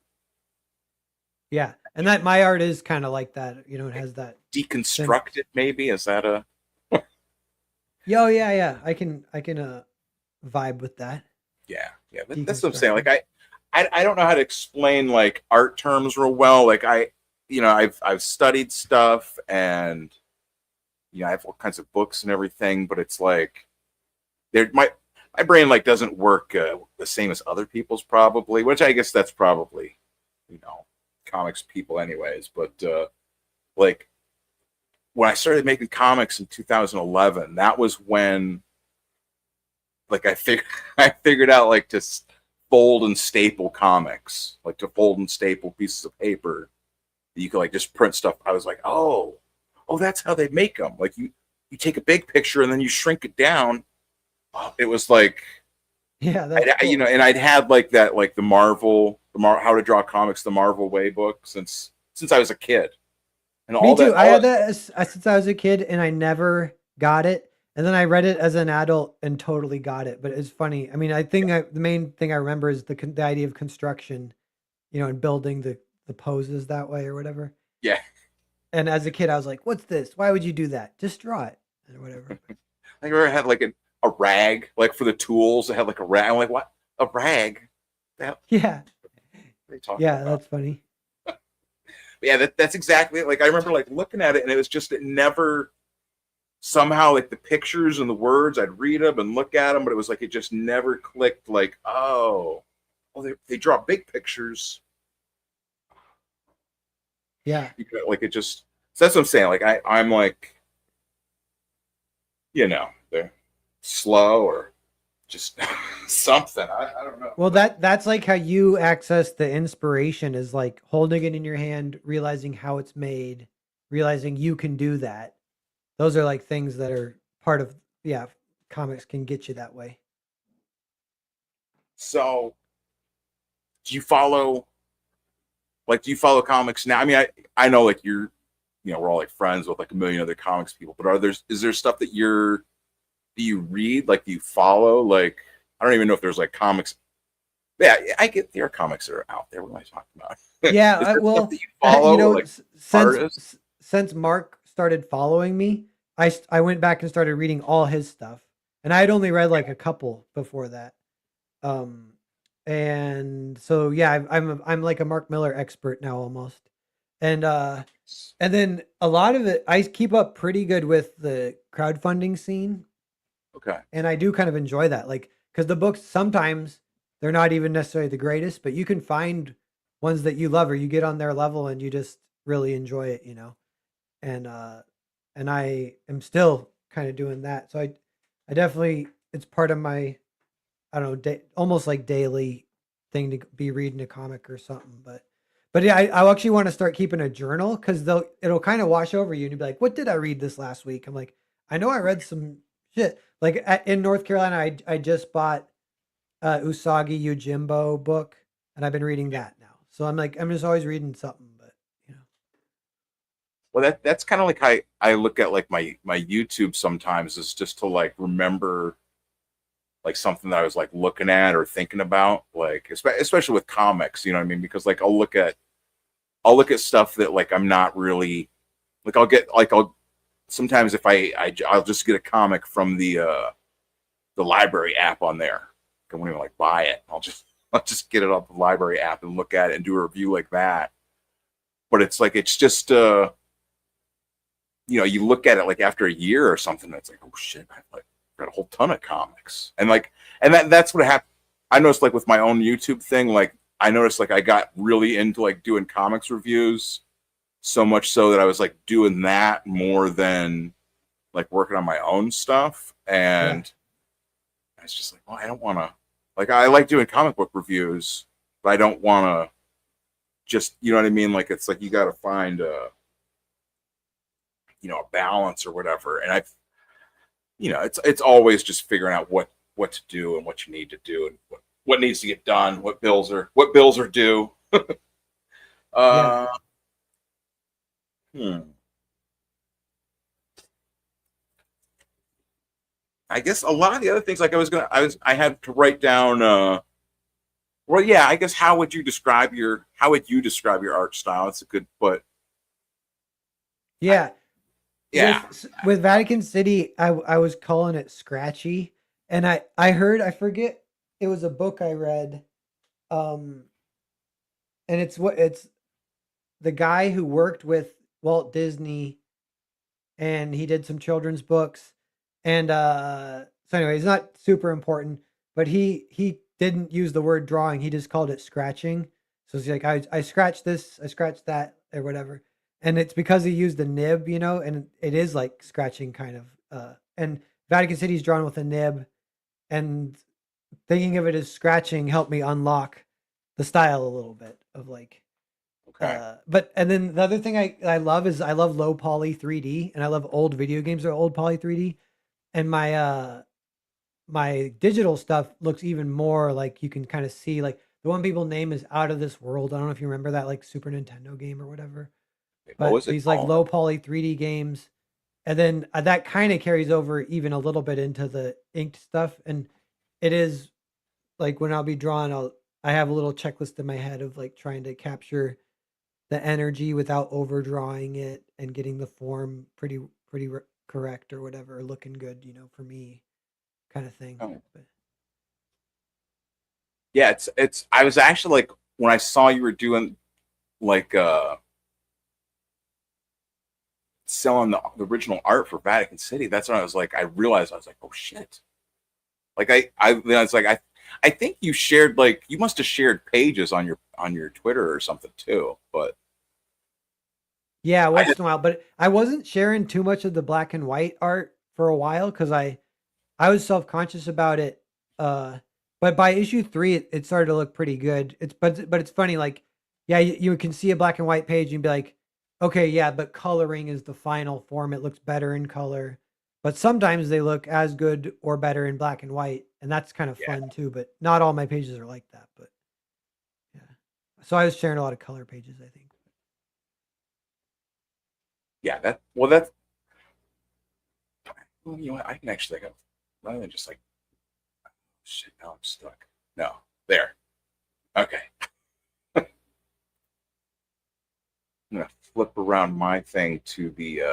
Yeah. And that my art is kind of like that. It has that deconstructed, maybe. Is that a yeah. I can vibe with that. Yeah. That's what I'm saying. Like I don't know how to explain like art terms real well. Like I've studied stuff and I have all kinds of books and everything, but it's like my brain like doesn't work the same as other people's probably, which I guess that's probably comics people anyways. But like when I started making comics in 2011, that was when like I figured out like to fold and staple comics, like to fold and staple pieces of paper. You could like just print stuff. I was like, oh, that's how they make them. Like you take a big picture and then you shrink it down. It was like, yeah, that's cool. you know, and I'd had like that, like the Marvel, How to Draw Comics, the Marvel Way book since I was a kid. And Me too. I had that since I was a kid, and I never got it. And then I read it as an adult and totally got it. But it's funny. I mean, I think the main thing I remember is the idea of construction, you know, and building the poses that way or whatever. Yeah. And as a kid, I was like, "What's this? Why would you do that? Just draw it or whatever." I remember I had like a rag, like for the tools. I had like a rag. I'm like, what? A rag? That, yeah. Yeah, that's funny. Yeah, that's exactly it. Like I remember like looking at it, and it was just, it never somehow, like the pictures and the words, I'd read them and look at them, but it was like it just never clicked. Like, oh, they draw big pictures. Yeah, like it just. So that's what I'm saying. Like I'm like, you know, they're slow or just something. I don't know. Well, that's like how you access the inspiration, is like holding it in your hand, realizing how it's made, realizing you can do that. Those are like things that are part of, comics can get you that way. So do you follow comics now? I mean, I know like you're, you know, we're all like friends with like a million other comics people, but is there stuff that do you read? Like, do you follow? Like, I don't even know if there's like comics. Yeah, I get there are comics that are out there. What am I talking about? Yeah, well, you follow, you know, like, since Mark started following me, I went back and started reading all his stuff, and I had only read like a couple before that. And so yeah, I'm like a Mark Millar expert now almost, and then a lot of it I keep up pretty good with the crowdfunding scene. Okay. And I do kind of enjoy that, like, because the books sometimes they're not even necessarily the greatest, but you can find ones that you love or you get on their level and you just really enjoy it, you know. And I am still kind of doing that, so I definitely, it's part of my, I don't know, almost like daily thing to be reading a comic or something. But yeah, I actually want to start keeping a journal, because it'll kind of wash over you and you'll be like, what did I read this last week? I'm like, I know I read some shit. Like in North Carolina, I just bought Usagi Yojimbo book, and I've been reading that now. So I'm like, I'm just always reading something, but you know. Well, that's kind of like how I look at like my YouTube sometimes, is just to like remember like something that I was like looking at or thinking about, like especially with comics, you know what I mean? Because like I'll look at stuff that like I'm not really like, I'll sometimes if I'll just get a comic from the library app on there. I won't even like buy it. I'll just get it off the library app and look at it and do a review like that. But it's like, it's just you know, you look at it like after a year or something, it's like, oh shit, I've like got a whole ton of comics. And like, and that's what happened. I noticed like with my own YouTube thing, like I noticed like I got really into like doing comics reviews, so much so that I was like doing that more than like working on my own stuff. And I was just like, well, I don't want to, like, I like doing comic book reviews, but I don't want to just, you know what I mean? Like, it's like, you got to find a balance or whatever. And it's always just figuring out what to do and what you need to do and what needs to get done, what bills are due. I guess a lot of the other things, like I had to write down. Well, yeah, I guess how would you describe your art style? It's a good, but yeah. Yeah. With Vatican City, I was calling it scratchy, and I heard, I forget, it was a book I read, and it's the guy who worked with Walt Disney, and he did some children's books, and so anyway, it's not super important, but he didn't use the word drawing, he just called it scratching. So it's like, I scratched this, I scratched that, or whatever. And it's because he used a nib, you know, and it is like scratching kind of. And Vatican City is drawn with a nib, and thinking of it as scratching helped me unlock the style a little bit of like. But and then the other thing I love is I love low poly 3D, and I love old video games that are old poly 3D, and my digital stuff looks even more like you can kind of see, like the one people name is Out of This World. I don't know if you remember that, like Super Nintendo game or whatever. But was it these like called? low poly 3D games, and then that kind of carries over even a little bit into the inked stuff, and it is like when I'll be drawing, I have a little checklist in my head of like trying to capture the energy without overdrawing it and getting the form pretty correct or whatever, looking good, for me, kind of thing. Oh. Yeah, it's. I was actually like when I saw you were doing like selling the original art for Vatican City. That's when I was like, I realized I was like, oh shit. Like it's like I think you shared, like, you must have shared pages on your Twitter or something too, but yeah, once in a while. But I wasn't sharing too much of the black and white art for a while because I was self-conscious about it. But by issue 3, it started to look pretty good. But it's funny, like, yeah, you can see a black and white page and be like, okay, yeah, but coloring is the final form. It looks better in color. But sometimes they look as good or better in black and white, and that's kind of fun too. But not all my pages are like that. But yeah, so I was sharing a lot of color pages, I think. yeah, that's well, you know what, I can actually go rather than just like, oh, shit, now I'm stuck. No, there. Okay. I'm gonna flip around my thing to the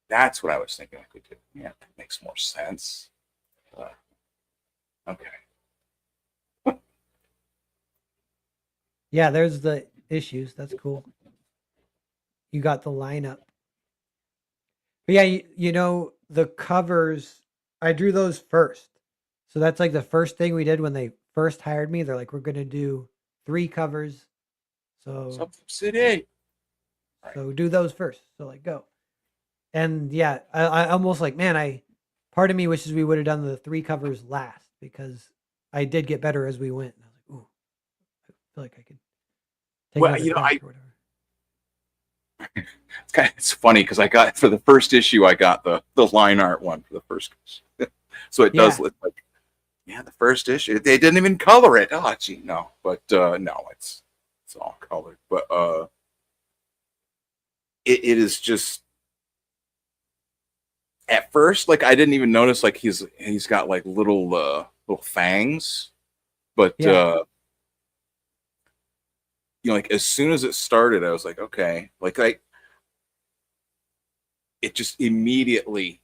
that's what I was thinking I could do. Yeah, that makes more sense. Okay. Yeah, there's the issues. That's cool. You got the lineup. But yeah, the covers, I drew those first. So that's like the first thing we did when they first hired me. They're like, we're going to do 3 covers. So City. So do those first. So like, go. And yeah, I almost like, man, part of me wishes we would have done the 3 covers last because I did get better as we went. And I was like, ooh, I feel like I could take or whatever. It's funny because I got, for the first issue, I got the line art one for the first. So it does look like, yeah, the first issue. They didn't even color it. Oh, gee, no. But no, it's all colored. But it is just, at first, like, I didn't even notice, like, he's got like little fangs, but like as soon as it started, I was like, okay, like it just immediately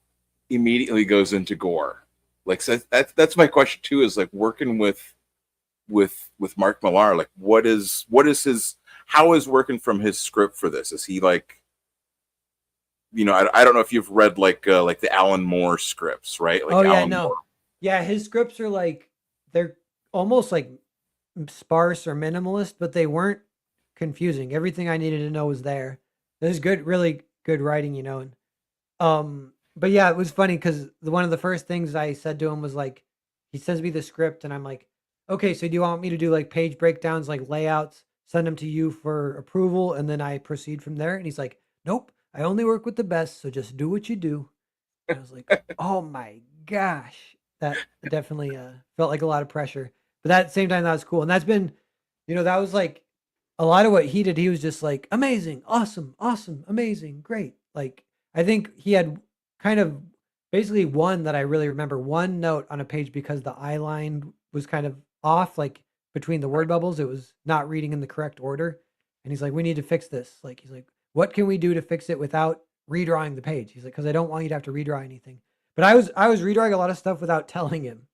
goes into gore. Like, so that's my question too, is like working with Mark Millar, like what is his, how is working from his script for this? Is he like, I don't know if you've read like the Alan Moore scripts, right? Like Moore. Yeah, his scripts are like, they're almost like sparse or minimalist, but they weren't confusing. Everything I needed to know was there. There's good, really good writing, and but yeah, it was funny because one of the first things I said to him was like, he sends me the script and I'm like, okay, so do you want me to do like page breakdowns, like layouts, send them to you for approval, and then I proceed from there? And he's like, nope, I only work with the best, so just do what you do. And I was like, oh my gosh, that definitely felt like a lot of pressure. But at the same time, that was cool. And that's been, that was like a lot of what he did. He was just like, amazing, awesome, amazing, great. Like, I think he had kind of basically one that I really remember, one note on a page because the eye line was kind of off, like between the word bubbles. It was not reading in the correct order. And he's like, we need to fix this. Like, he's like, what can we do to fix it without redrawing the page? He's like, because I don't want you to have to redraw anything. But I was redrawing a lot of stuff without telling him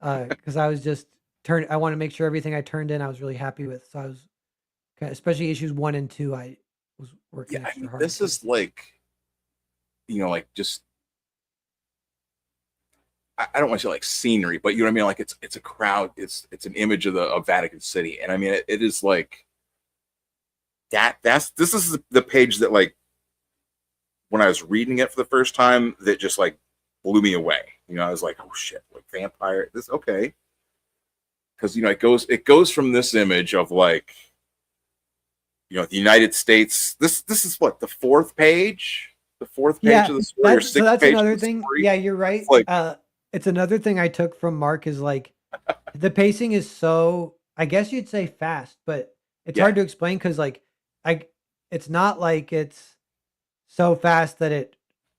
because I was just I want to make sure everything I turned in I was really happy with. So I was, especially issues 1 and 2, I was working extra hard. This is like, like just, I don't want to say like scenery, but you know what I mean? Like it's a crowd. It's an image of Vatican City. And I mean, it is like this is the page that, like, when I was reading it for the first time, that just like blew me away. You know, I was like, oh shit, like vampire, this okay. Because, you know, it goes from this image of like, you know, the United States. This is what, the fourth page of the story, or sixth so that's page another of the thing. story. Yeah, you're right. It's like, It's another thing I took from Mark is like the pacing is so, I guess you'd say fast, but it's hard to explain because like it's not like it's so fast that it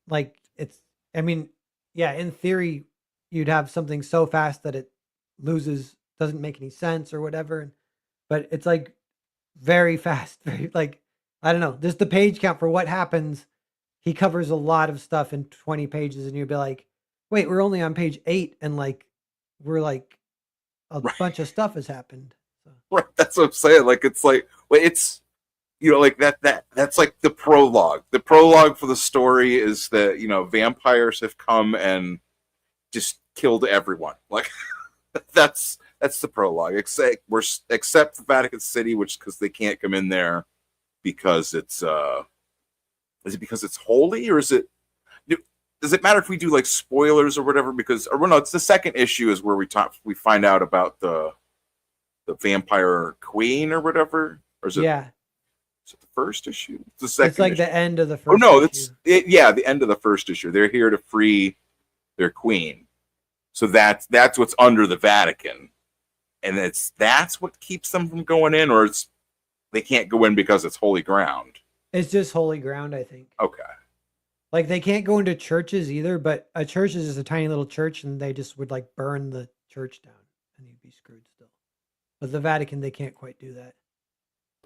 like it's. I mean, yeah, in theory, you'd have something so fast that it doesn't make any sense or whatever, but it's like very fast, very like I don't know, just the page count for what happens. He covers a lot of stuff in 20 pages, and you'd be like, wait, we're only on page 8, and like we're like a bunch of stuff has happened. So. Right, that's what I'm saying. Like it's like, well, it's, you know, like that's like the prologue. The prologue for the story is that, you know, vampires have come and just killed everyone. Like that's the prologue. Except for Vatican City, which because they can't come in there because it's is it because it's holy, or is it? Does it matter if we do like spoilers or whatever? Because, or well, no, it's the second issue is where we find out about the vampire queen or whatever, or is it? Yeah. Is it the first issue? It's the second. It's like issue. the end of the first. Oh no, issue. the end of the first issue. They're here to free their queen, so that's what's under the Vatican, and that's what keeps them from going in, or they can't go in because it's holy ground. It's just holy ground, I think. Okay. Like they can't go into churches either, but a church is just a tiny little church, and they just would like burn the church down, and you'd be screwed still. But the Vatican, they can't quite do that.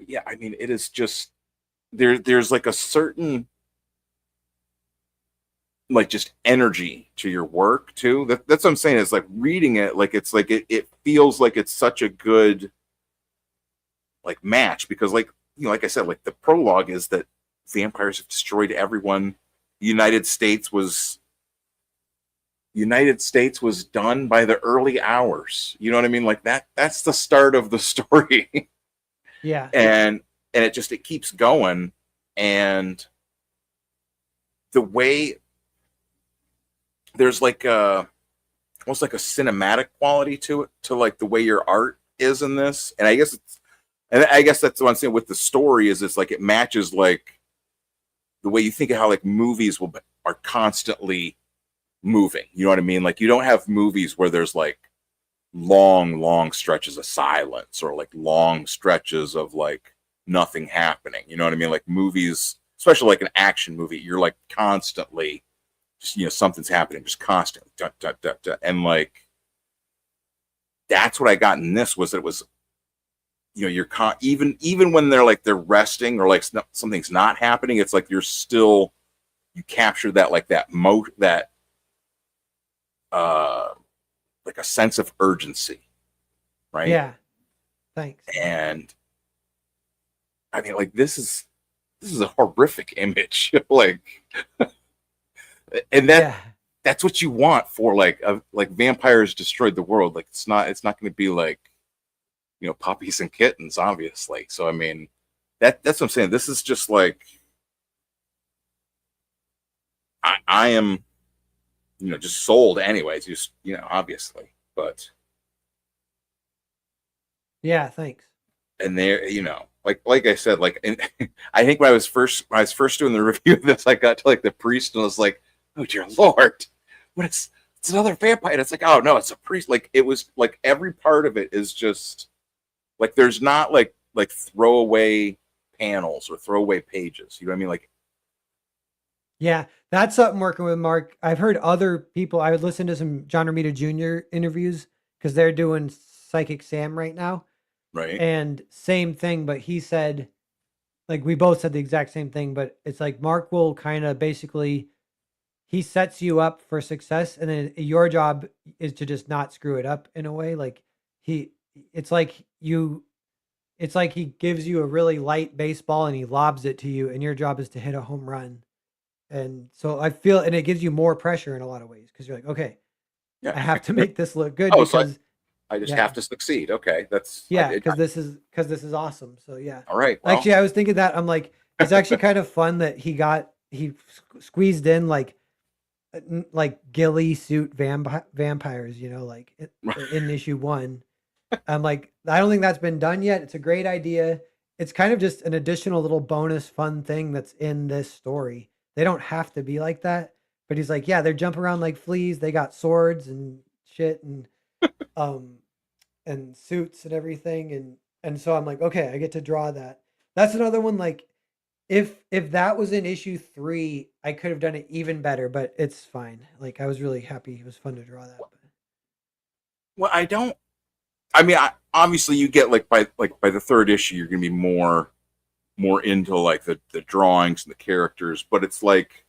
Yeah, I mean, it is just there's like a certain like just energy to your work too. That's what I'm saying. Is like reading it, like it's like it feels like it's such a good like match, because like, you know, like I said, like the prologue is that vampires have destroyed everyone. United States was done by the early hours. You know what I mean? Like that's the start of the story. Yeah. And it keeps going, and the way there's like almost like a cinematic quality to it, to like the way your art is in this. And I guess that's what I'm saying with the story is it's like it matches like the way you think of how like movies are constantly moving. You know what I mean? Like you don't have movies where there's like long stretches of silence, or like long stretches of like nothing happening. You know what I mean? Like movies, especially like an action movie, you're like constantly just, you know, something's happening, just constantly. Dun, dun, dun, dun. And like that's what I got in this, was that it was, you know, you're even when they're resting, or like something's not happening, it's like you capture that like that like a sense of urgency, right? Yeah. Thanks. And I mean, like this is a horrific image, like, and that's what you want for like vampires destroyed the world. Like it's not going to be like, you know, puppies and kittens, obviously. So I mean, that's what I'm saying. This is just like I am, you know, just sold anyways. Just, you know, obviously, but yeah, thanks. And there, you know, like I said, like, and I think when I was first doing the review of this, I got to like the priest and I was like, oh dear Lord, it's another vampire. And it's like, oh no, it's a priest. Like it was like every part of it is just like there's not like throwaway panels or throwaway pages. You know what I mean? Like, yeah, that's something working with Mark. I've heard other people. I would listen to some John Romita Jr. interviews because they're doing Psychic Sam right now. Right. And same thing, but he said, like, we both said the exact same thing, but it's like Mark will kind of basically, he sets you up for success, and then your job is to just not screw it up in a way. Like it's like he gives you a really light baseball and he lobs it to you, and your job is to hit a home run. And so I feel, and it gives you more pressure in a lot of ways, because you're like, okay, yeah, I have to make this look good oh, because so I just have to succeed. Okay, that's because this is awesome. So yeah. All right. Well, actually, I was thinking that I'm like, it's actually kind of fun that he squeezed in like like ghillie suit vampires, like in issue 1. I'm like, I don't think that's been done yet. It's a great idea. It's kind of just an additional little bonus fun thing that's in this story. They don't have to be like that, but he's like, yeah, they're jumping around like fleas. They got swords and shit and suits and everything. And so I'm like, okay, I get to draw that. That's another one. Like if that was in issue 3, I could have done it even better, but it's fine. Like I was really happy. It was fun to draw that. Well, obviously you get by the 3rd issue, you're going to be more into like the drawings and the characters, but it's like,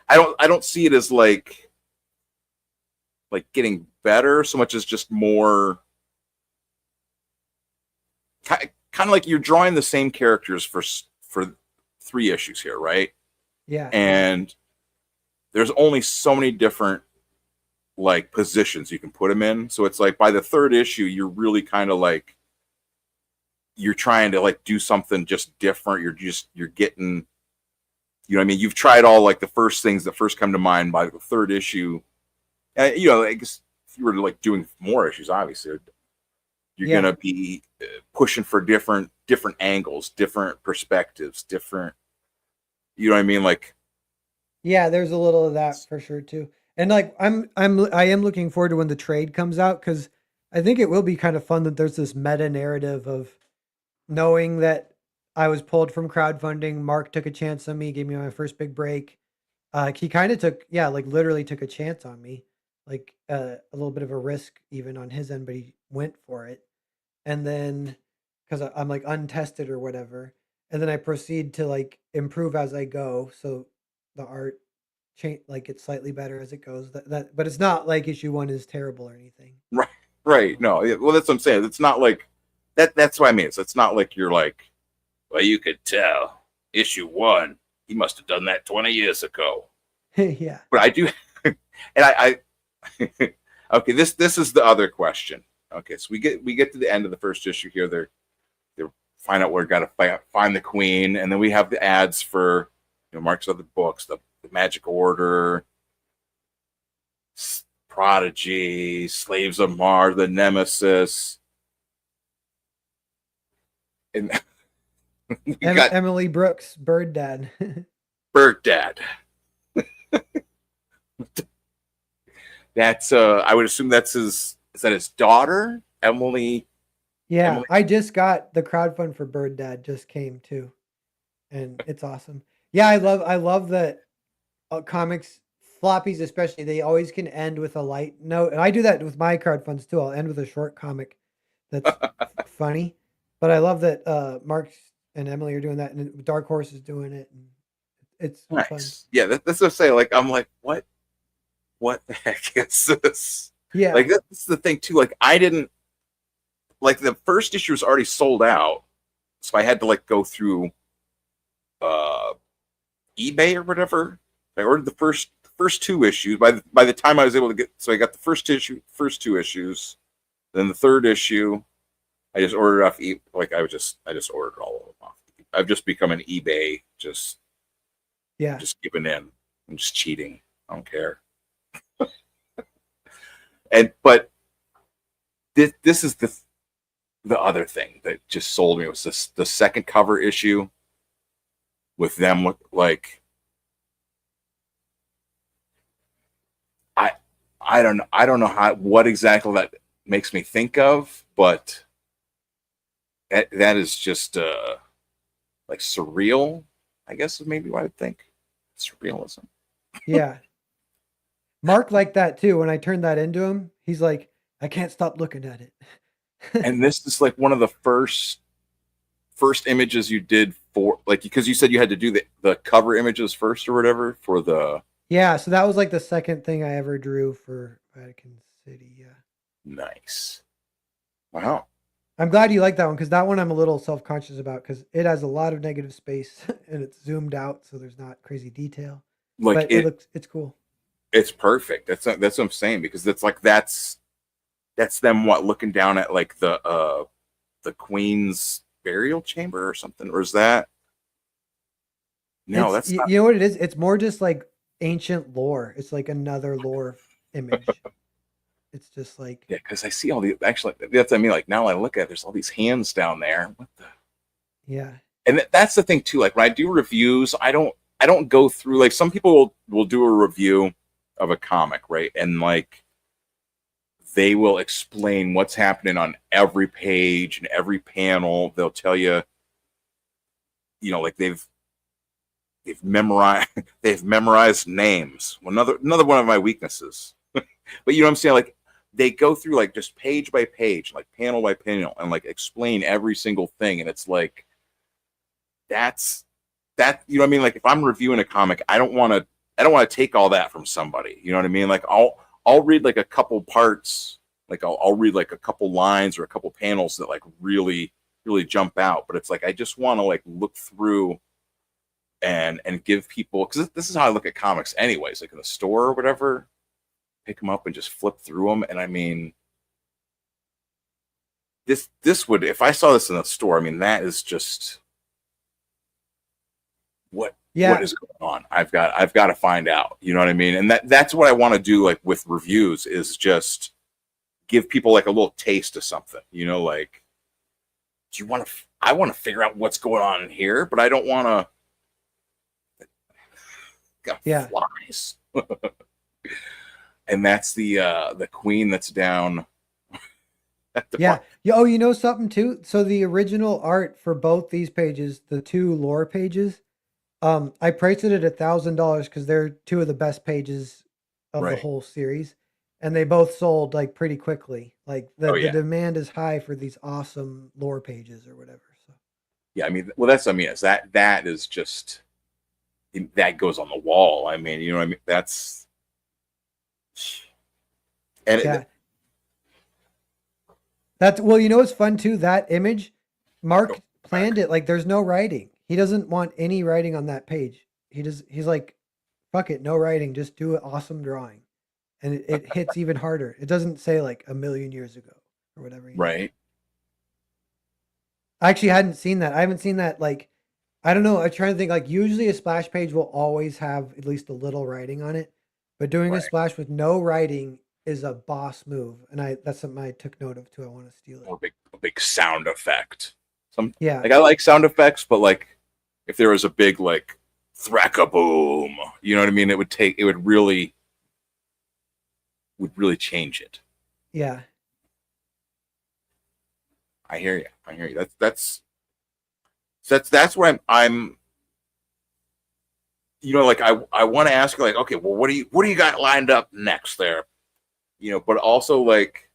I don't see it as like getting better so much as just more kind of like you're drawing the same characters for 3 issues here, right? Yeah. And there's only so many different like positions you can put them in. So it's like by the 3rd issue, you're really kind of like, you're trying to like do something just different. You're getting, what I mean? You've tried all like the first things that first come to mind by the 3rd issue. I guess if you were like doing more issues, obviously you're going to be pushing for different angles, different perspectives, different, you know what I mean? Like, yeah, there's a little of that for sure too. And like, I am looking forward to when the trade comes out, because I think it will be kind of fun that there's this meta narrative of knowing that I was pulled from crowdfunding. Mark took a chance on me, gave me my first big break. He kind of took, literally took a chance on me, like a little bit of a risk even on his end, but he went for it. And then, because I'm like untested or whatever, and then I proceed to like improve as I go. So the art change, like it's slightly better as it goes. But it's not like issue 1 is terrible or anything. Right. No. Well, that's what I'm saying. It's not like that. That's what I mean. So it's not like you're like, well, you could tell issue 1, he must have done that 20 years ago. Yeah. But I do, and I okay. This is the other question. Okay, so we get to the end of the first issue here. They find out where we got to find the queen, and then we have the ads for Mark's other books, the Magic Order, Prodigy, Slaves of Mars, the Nemesis, and we got Emily Brooks, Bird Dad. Bird Dad. That's I would assume that's is that his daughter, Emily? Yeah, Emily? I just got the crowdfund for Bird Dad just came too, and it's awesome. Yeah, I love that comics floppies, especially, they always can end with a light note, and I do that with my crowdfunds too. I'll end with a short comic that's funny, but I love that Mark and Emily are doing that, and Dark Horse is doing it, and it's nice. fun. Yeah, that's what I'm saying. Like, I'm like, what the heck is this? Yeah, like that's the thing too. Like, I didn't like the first issue was already sold out, so I had to like go through eBay or whatever. I ordered the first 2 issues. By the time I was able to get, so I got the first 2 issues, then the 3rd issue, I just ordered off I just ordered all of them off. I've just become an eBay, just giving in. I'm just cheating. I don't care. But this is the other thing that just sold me was the second cover issue with them like I don't know what exactly that makes me think of, but that is just like surreal, I guess is maybe what I think. Surrealism. Yeah. Mark liked that too. When I turned that into him, he's like, I can't stop looking at it. And this is like one of the first images you did for, like, because you said you had to do the cover images first or whatever for the. Yeah, so that was like the second thing I ever drew for Vatican City. Yeah. Nice. Wow. I'm glad you like that one, because that one I'm a little self-conscious about, because it has a lot of negative space and it's zoomed out, so there's not crazy detail. Like, but it's cool. It's perfect. That's what I'm saying, because it's like that's them looking down at like the Queen's burial chamber or something, or is that? No, that's not. You know what it is? It's more just like ancient lore. It's like another lore image. It's just like, Yeah, because I see all the actually. That's what I mean. Like now I look at it, there's all these hands down there. What the? yeah, And that's the thing too. Like when I do reviews, I don't go through like some people will do a review of a comic, right? And like they will explain what's happening on every page and every panel. They'll tell you, like they've memorized names. Another one of my weaknesses. But you know what I'm saying? Like they go through like just page by page, like panel by panel, and like explain every single thing. And it's like that. You know what I mean? Like if I'm reviewing a comic, I don't want to take all that from somebody. You know what I mean? Like I'll read like a couple parts, like I'll read like a couple lines or a couple panels that like really jump out. But it's like I just want to like look through and give people, because this is how I look at comics anyways, like in the store or whatever, pick them up and just flip through them. And I mean, this would, if I saw this in the store, I mean, that is just what is going on. I've got to find out, you know what I mean? And that's what I want to do, like with reviews, is just give people like a little taste of something, like, I want to figure out what's going on in here, but I don't want to got flies. And that's the queen that's down at the yeah. Oh, you know something too? So the original art for both these pages, the two lore pages, I priced it at $1,000 because they're two of the best pages of the whole series, and they both sold like pretty quickly. Like the demand is high for these awesome lore pages or whatever. So yeah, I mean, well, is that is just, that goes on the wall. I mean, you know what I mean? That's, and that's, well, you know what's fun too? That image, Mark planned it like there's no writing. He doesn't want any writing on that page. He's like, fuck it, no writing, just do an awesome drawing. And it hits even harder. It doesn't say like a million years ago or whatever. Right. I actually hadn't seen that. I haven't seen that. Like, I don't know. I'm trying to think, like usually a splash page will always have at least a little writing on it, but doing a splash with no writing is a boss move. And that's something I took note of too. I want to steal it. Or a big sound effect. Yeah. Like I like sound effects, but like if there was a big like thrack-a-boom, you know what I mean? It would really change it. Yeah. I hear you. That's where I'm like I want to ask you, like, okay, well, what do you got lined up next there? But also like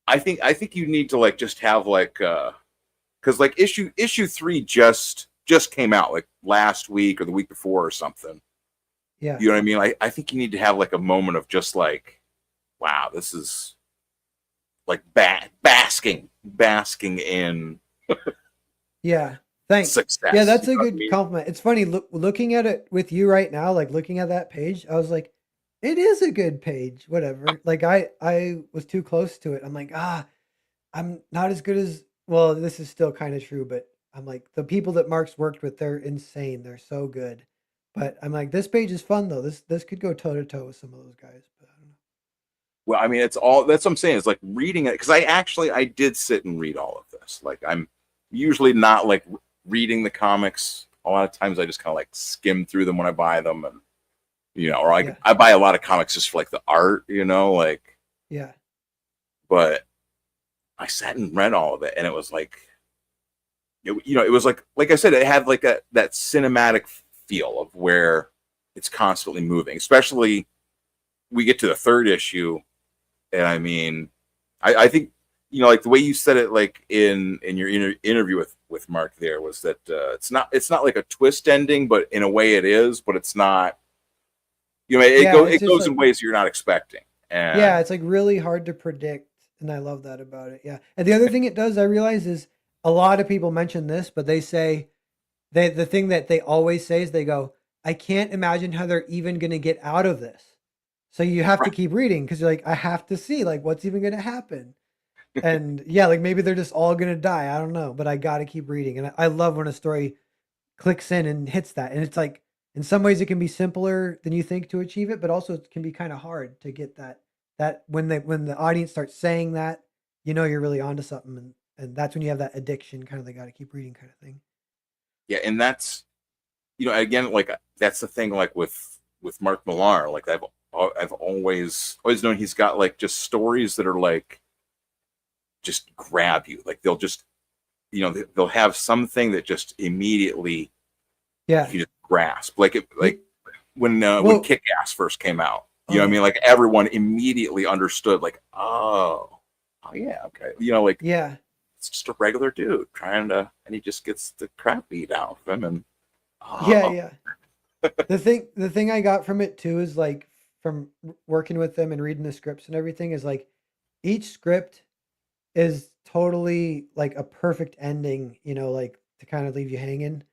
I think you need to like just have like because like issue 3 just came out like last week or the week before or something. Yeah. You know what I mean? I think you need to have like a moment of just like, wow, this is like basking in yeah. Thanks. Success. Yeah, that's a good compliment. It's funny looking at it with you right now, like looking at that page, I was like, it is a good page, whatever. Like I was too close to it. I'm like, I'm not as good as, well, this is still kind of true, but I'm like, the people that Mark's worked with, they're insane. They're so good. But I'm like, this page is fun though. This could go toe to toe with some of those guys. But I don't know. Well, I mean, that's what I'm saying. It's like reading it, because I did sit and read all of this. Like I'm usually not like reading the comics. A lot of times I just kind of like skim through them when I buy them, and or I buy a lot of comics just for like the art, like. Yeah. But I sat and read all of it, and it was like, it was like I said, it had like that cinematic feel of where it's constantly moving. Especially we get to the third issue, and I mean, I think like the way you said it, like in your interview with Mark, there was that it's not like a twist ending, but in a way it is, but it's not. It goes in ways you're not expecting. And yeah, it's like really hard to predict, and I love that about it. Yeah, and the other thing it does, I realize, is a lot of people mention this, but they say the thing that they always say is they go, I can't imagine how they're even going to get out of this. So you have to keep reading because you're like, I have to see like what's even going to happen. And yeah, like maybe they're just all going to die. I don't know, but I got to keep reading. And I love when a story clicks in and hits that. And it's like, in some ways it can be simpler than you think to achieve it, but also it can be kind of hard to get that when the audience starts saying that, you know, you're really onto something, and that's when you have that addiction, kind of, they got to keep reading kind of thing. Yeah, and that's, you know, again, like that's the thing, like with Mark Millar, like I've always known he's got like just stories that are like just grab you, like they'll just, you know, they'll have something that just immediately, yeah, you just grasp, like when Kick-Ass first came out, you know what I mean, like everyone immediately understood, like, oh yeah, okay, you know, like, yeah, it's just a regular dude trying to, and he just gets the crap beat out of him, and yeah. The thing I got from it too is like, from working with them and reading the scripts and everything, is like each script is totally like a perfect ending, you know, like to kind of leave you hanging,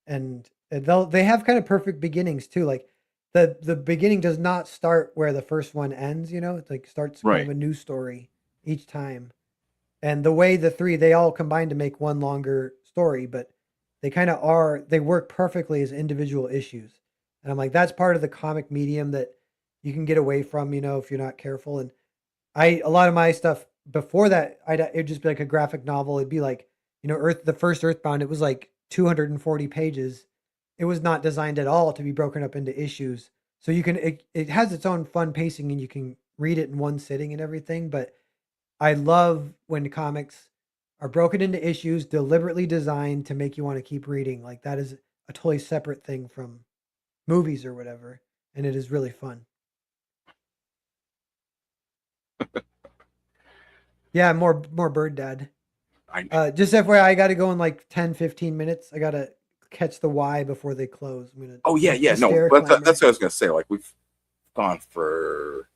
and they have kind of perfect beginnings too. Like the beginning does not start where the first one ends, you know, it's like starts kind of a new story each time. And the way they all combine to make one longer story, but they work perfectly as individual issues. And I'm like, that's part of the comic medium that you can get away from, you know, if you're not careful. And a lot of my stuff before that, it'd just be like a graphic novel. It'd be like, you know, the first Earthbound, it was like 240 pages. It was not designed at all to be broken up into issues. So it has its own fun pacing, and you can read it in one sitting and everything. But I love when the comics are broken into issues, deliberately designed to make you want to keep reading. Like that is a totally separate thing from movies or whatever, and it is really fun. Yeah, more Bird Dad. Just FYI, I got to go in like 10-15 minutes. I got to catch the Y before they close. I'm gonna. Oh yeah, no, that's what I was gonna say. Like we've gone for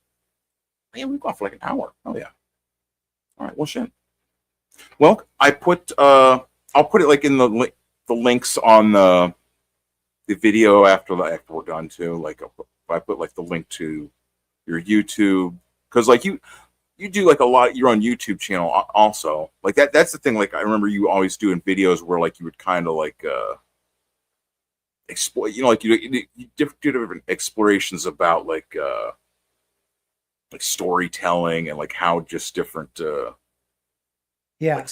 like an hour. Oh yeah. All right. Well, shit. Well, I'll put it like in the links on the video after we're done too. Like I put like the link to your YouTube, because like you do like a lot. You're on YouTube channel also. Like that's the thing. Like I remember you always doing videos where like you would kind of like explore. You know, like you do different explorations about like storytelling and like how just different like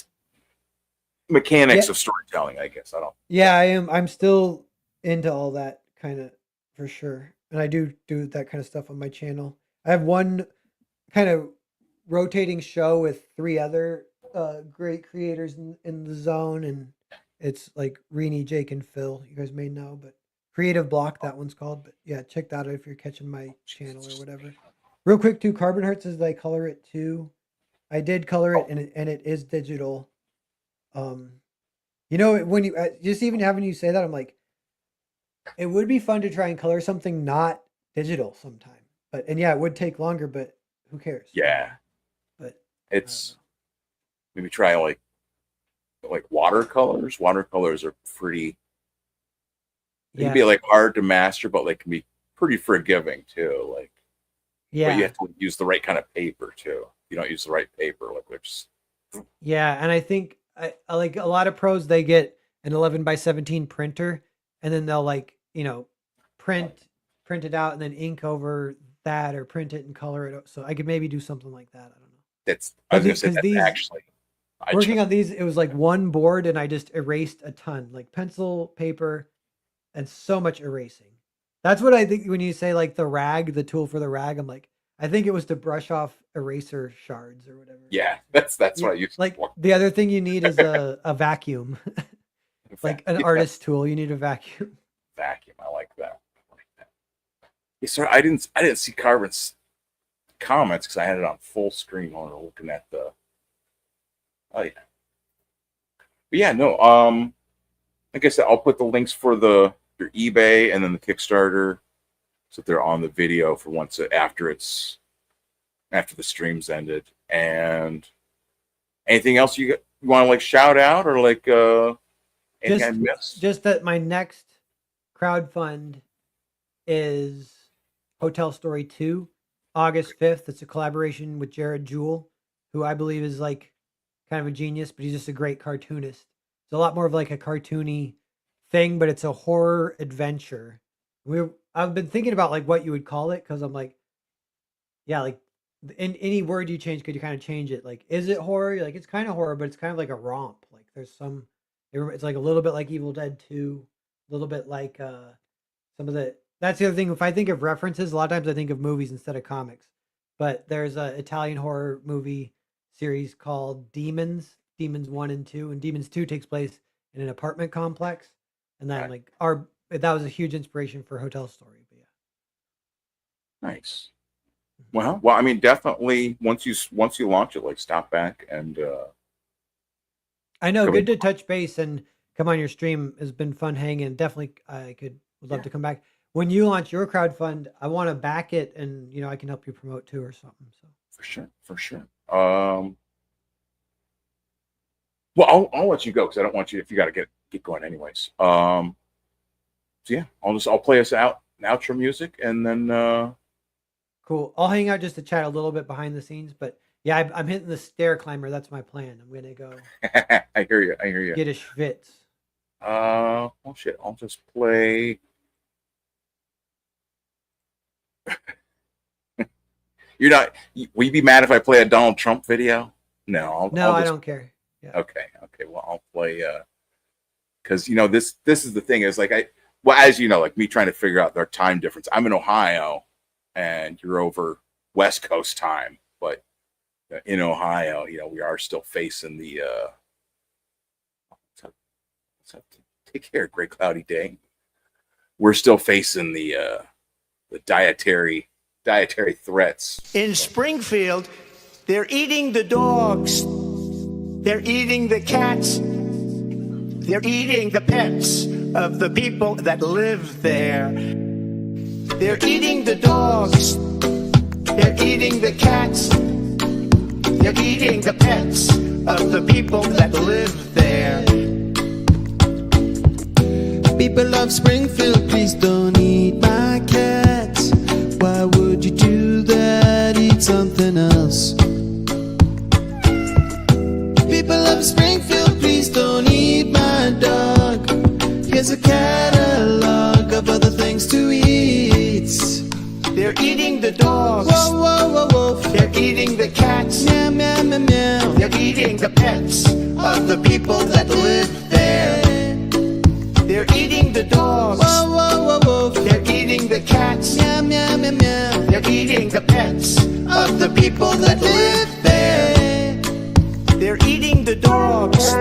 mechanics of storytelling, I guess. I'm still into all that kind of, for sure, and I do that kind of stuff on my channel. I have one kind of rotating show with 3 other great creators in the zone, and it's like Rini, Jake, and Phil. You guys may know, but Creative Block, that one's called. But yeah, check that out if you're catching my channel or whatever. Real quick too, Carbon Hearts says I color it too. I did color it, and it is digital. You know, when you just even having you say that, I'm like, it would be fun to try and color something not digital sometime. And yeah, it would take longer, but who cares? Yeah. But it's maybe try like watercolors. Watercolors are pretty. They can be like hard to master, but like can be pretty forgiving too. Like, but you have to use the right kind of paper too. If you don't use the right paper, like which. Yeah, and I think I like a lot of pros. They get an 11x17 printer, and then they'll like, you know, print it out and then ink over that, or print it and color it. So I could maybe do something like that. I don't know. I was gonna say that's actually working on these. It was like one board, and I just erased a ton, like pencil, paper, and so much erasing. That's what I think when you say like the tool for the rag. I'm like, I think it was to brush off eraser shards or whatever. Yeah, that's what I use. Like the other thing you need is a vacuum, like an artist tool. You need a vacuum. Vacuum. I like that. Yeah, sorry, I didn't see Carbon's comments because I had it on full screen while we were looking at the. Oh yeah. But yeah, no. Like I said, I'll put the links for your eBay and then the Kickstarter, so they're on the video for after the stream's ended. And anything else you want to like shout out, or like anything I missed? Just that my next crowdfund is Hotel Story 2, August 5th. It's a collaboration with Jared Jewell, who I believe is like kind of a genius, but he's just a great cartoonist. It's a lot more of like a cartoony thing, but it's a horror adventure I've been thinking about like what you would call it because I'm like, yeah, like in any word you change, could you kind of change it? Like, is it horror? You're like, it's kind of horror, but it's kind of like a romp. Like, there's some, it's like a little bit like Evil Dead 2, a little bit like some of the. That's the other thing. If I think of references, a lot of times I think of movies instead of comics. But there's a Italian horror movie series called Demons 1 and 2, and Demons 2 takes place in an apartment complex, and then like that was a huge inspiration for Hotel Story. But yeah, Nice. Well, I mean, definitely once you launch it, like stop back and. I know, good to touch base and come on your stream has been fun hanging. Definitely, would love to come back. When you launch your crowdfund, I want to back it, and I can help you promote too or something. So for sure. Well, I'll let you go because I don't want you if you got to get going anyways. So yeah, I'll play us out an outro music and then. Cool. I'll hang out just to chat a little bit behind the scenes, but yeah, I'm hitting the stair climber. That's my plan. I'm gonna go. I hear you. Get a schwitz. Well, shit. I'll just play. You're not. Will you be mad if I play a Donald Trump video? No. I don't care. Yeah. Okay. Well, I'll play. Because this is the thing is like as you know, like me trying to figure out their time difference. I'm in Ohio, and you're over West Coast time, but in Ohio, we are still facing the. Take care, great cloudy day. We're still facing the dietary threats. In Springfield, they're eating the dogs. They're eating the cats. They're eating the pets of the people that live there. They're eating the dogs. They're eating the cats. They're eating the pets of the people that live there. People of Springfield, please don't eat my cats. Why would you do that? Eat something else. People of Springfield, please don't eat my dog. Here's a catalog of other things to eat. They're eating the dogs. Whoa, whoa, whoa, whoa. They're eating the cats. Meow, meow, meow, meow. They're eating the pets of the people that live there. They're eating the dogs. Whoa, whoa, whoa, whoa. They're eating the cats. Meow, meow, meow, meow. They're eating the pets of the people that live there. They're eating the dogs.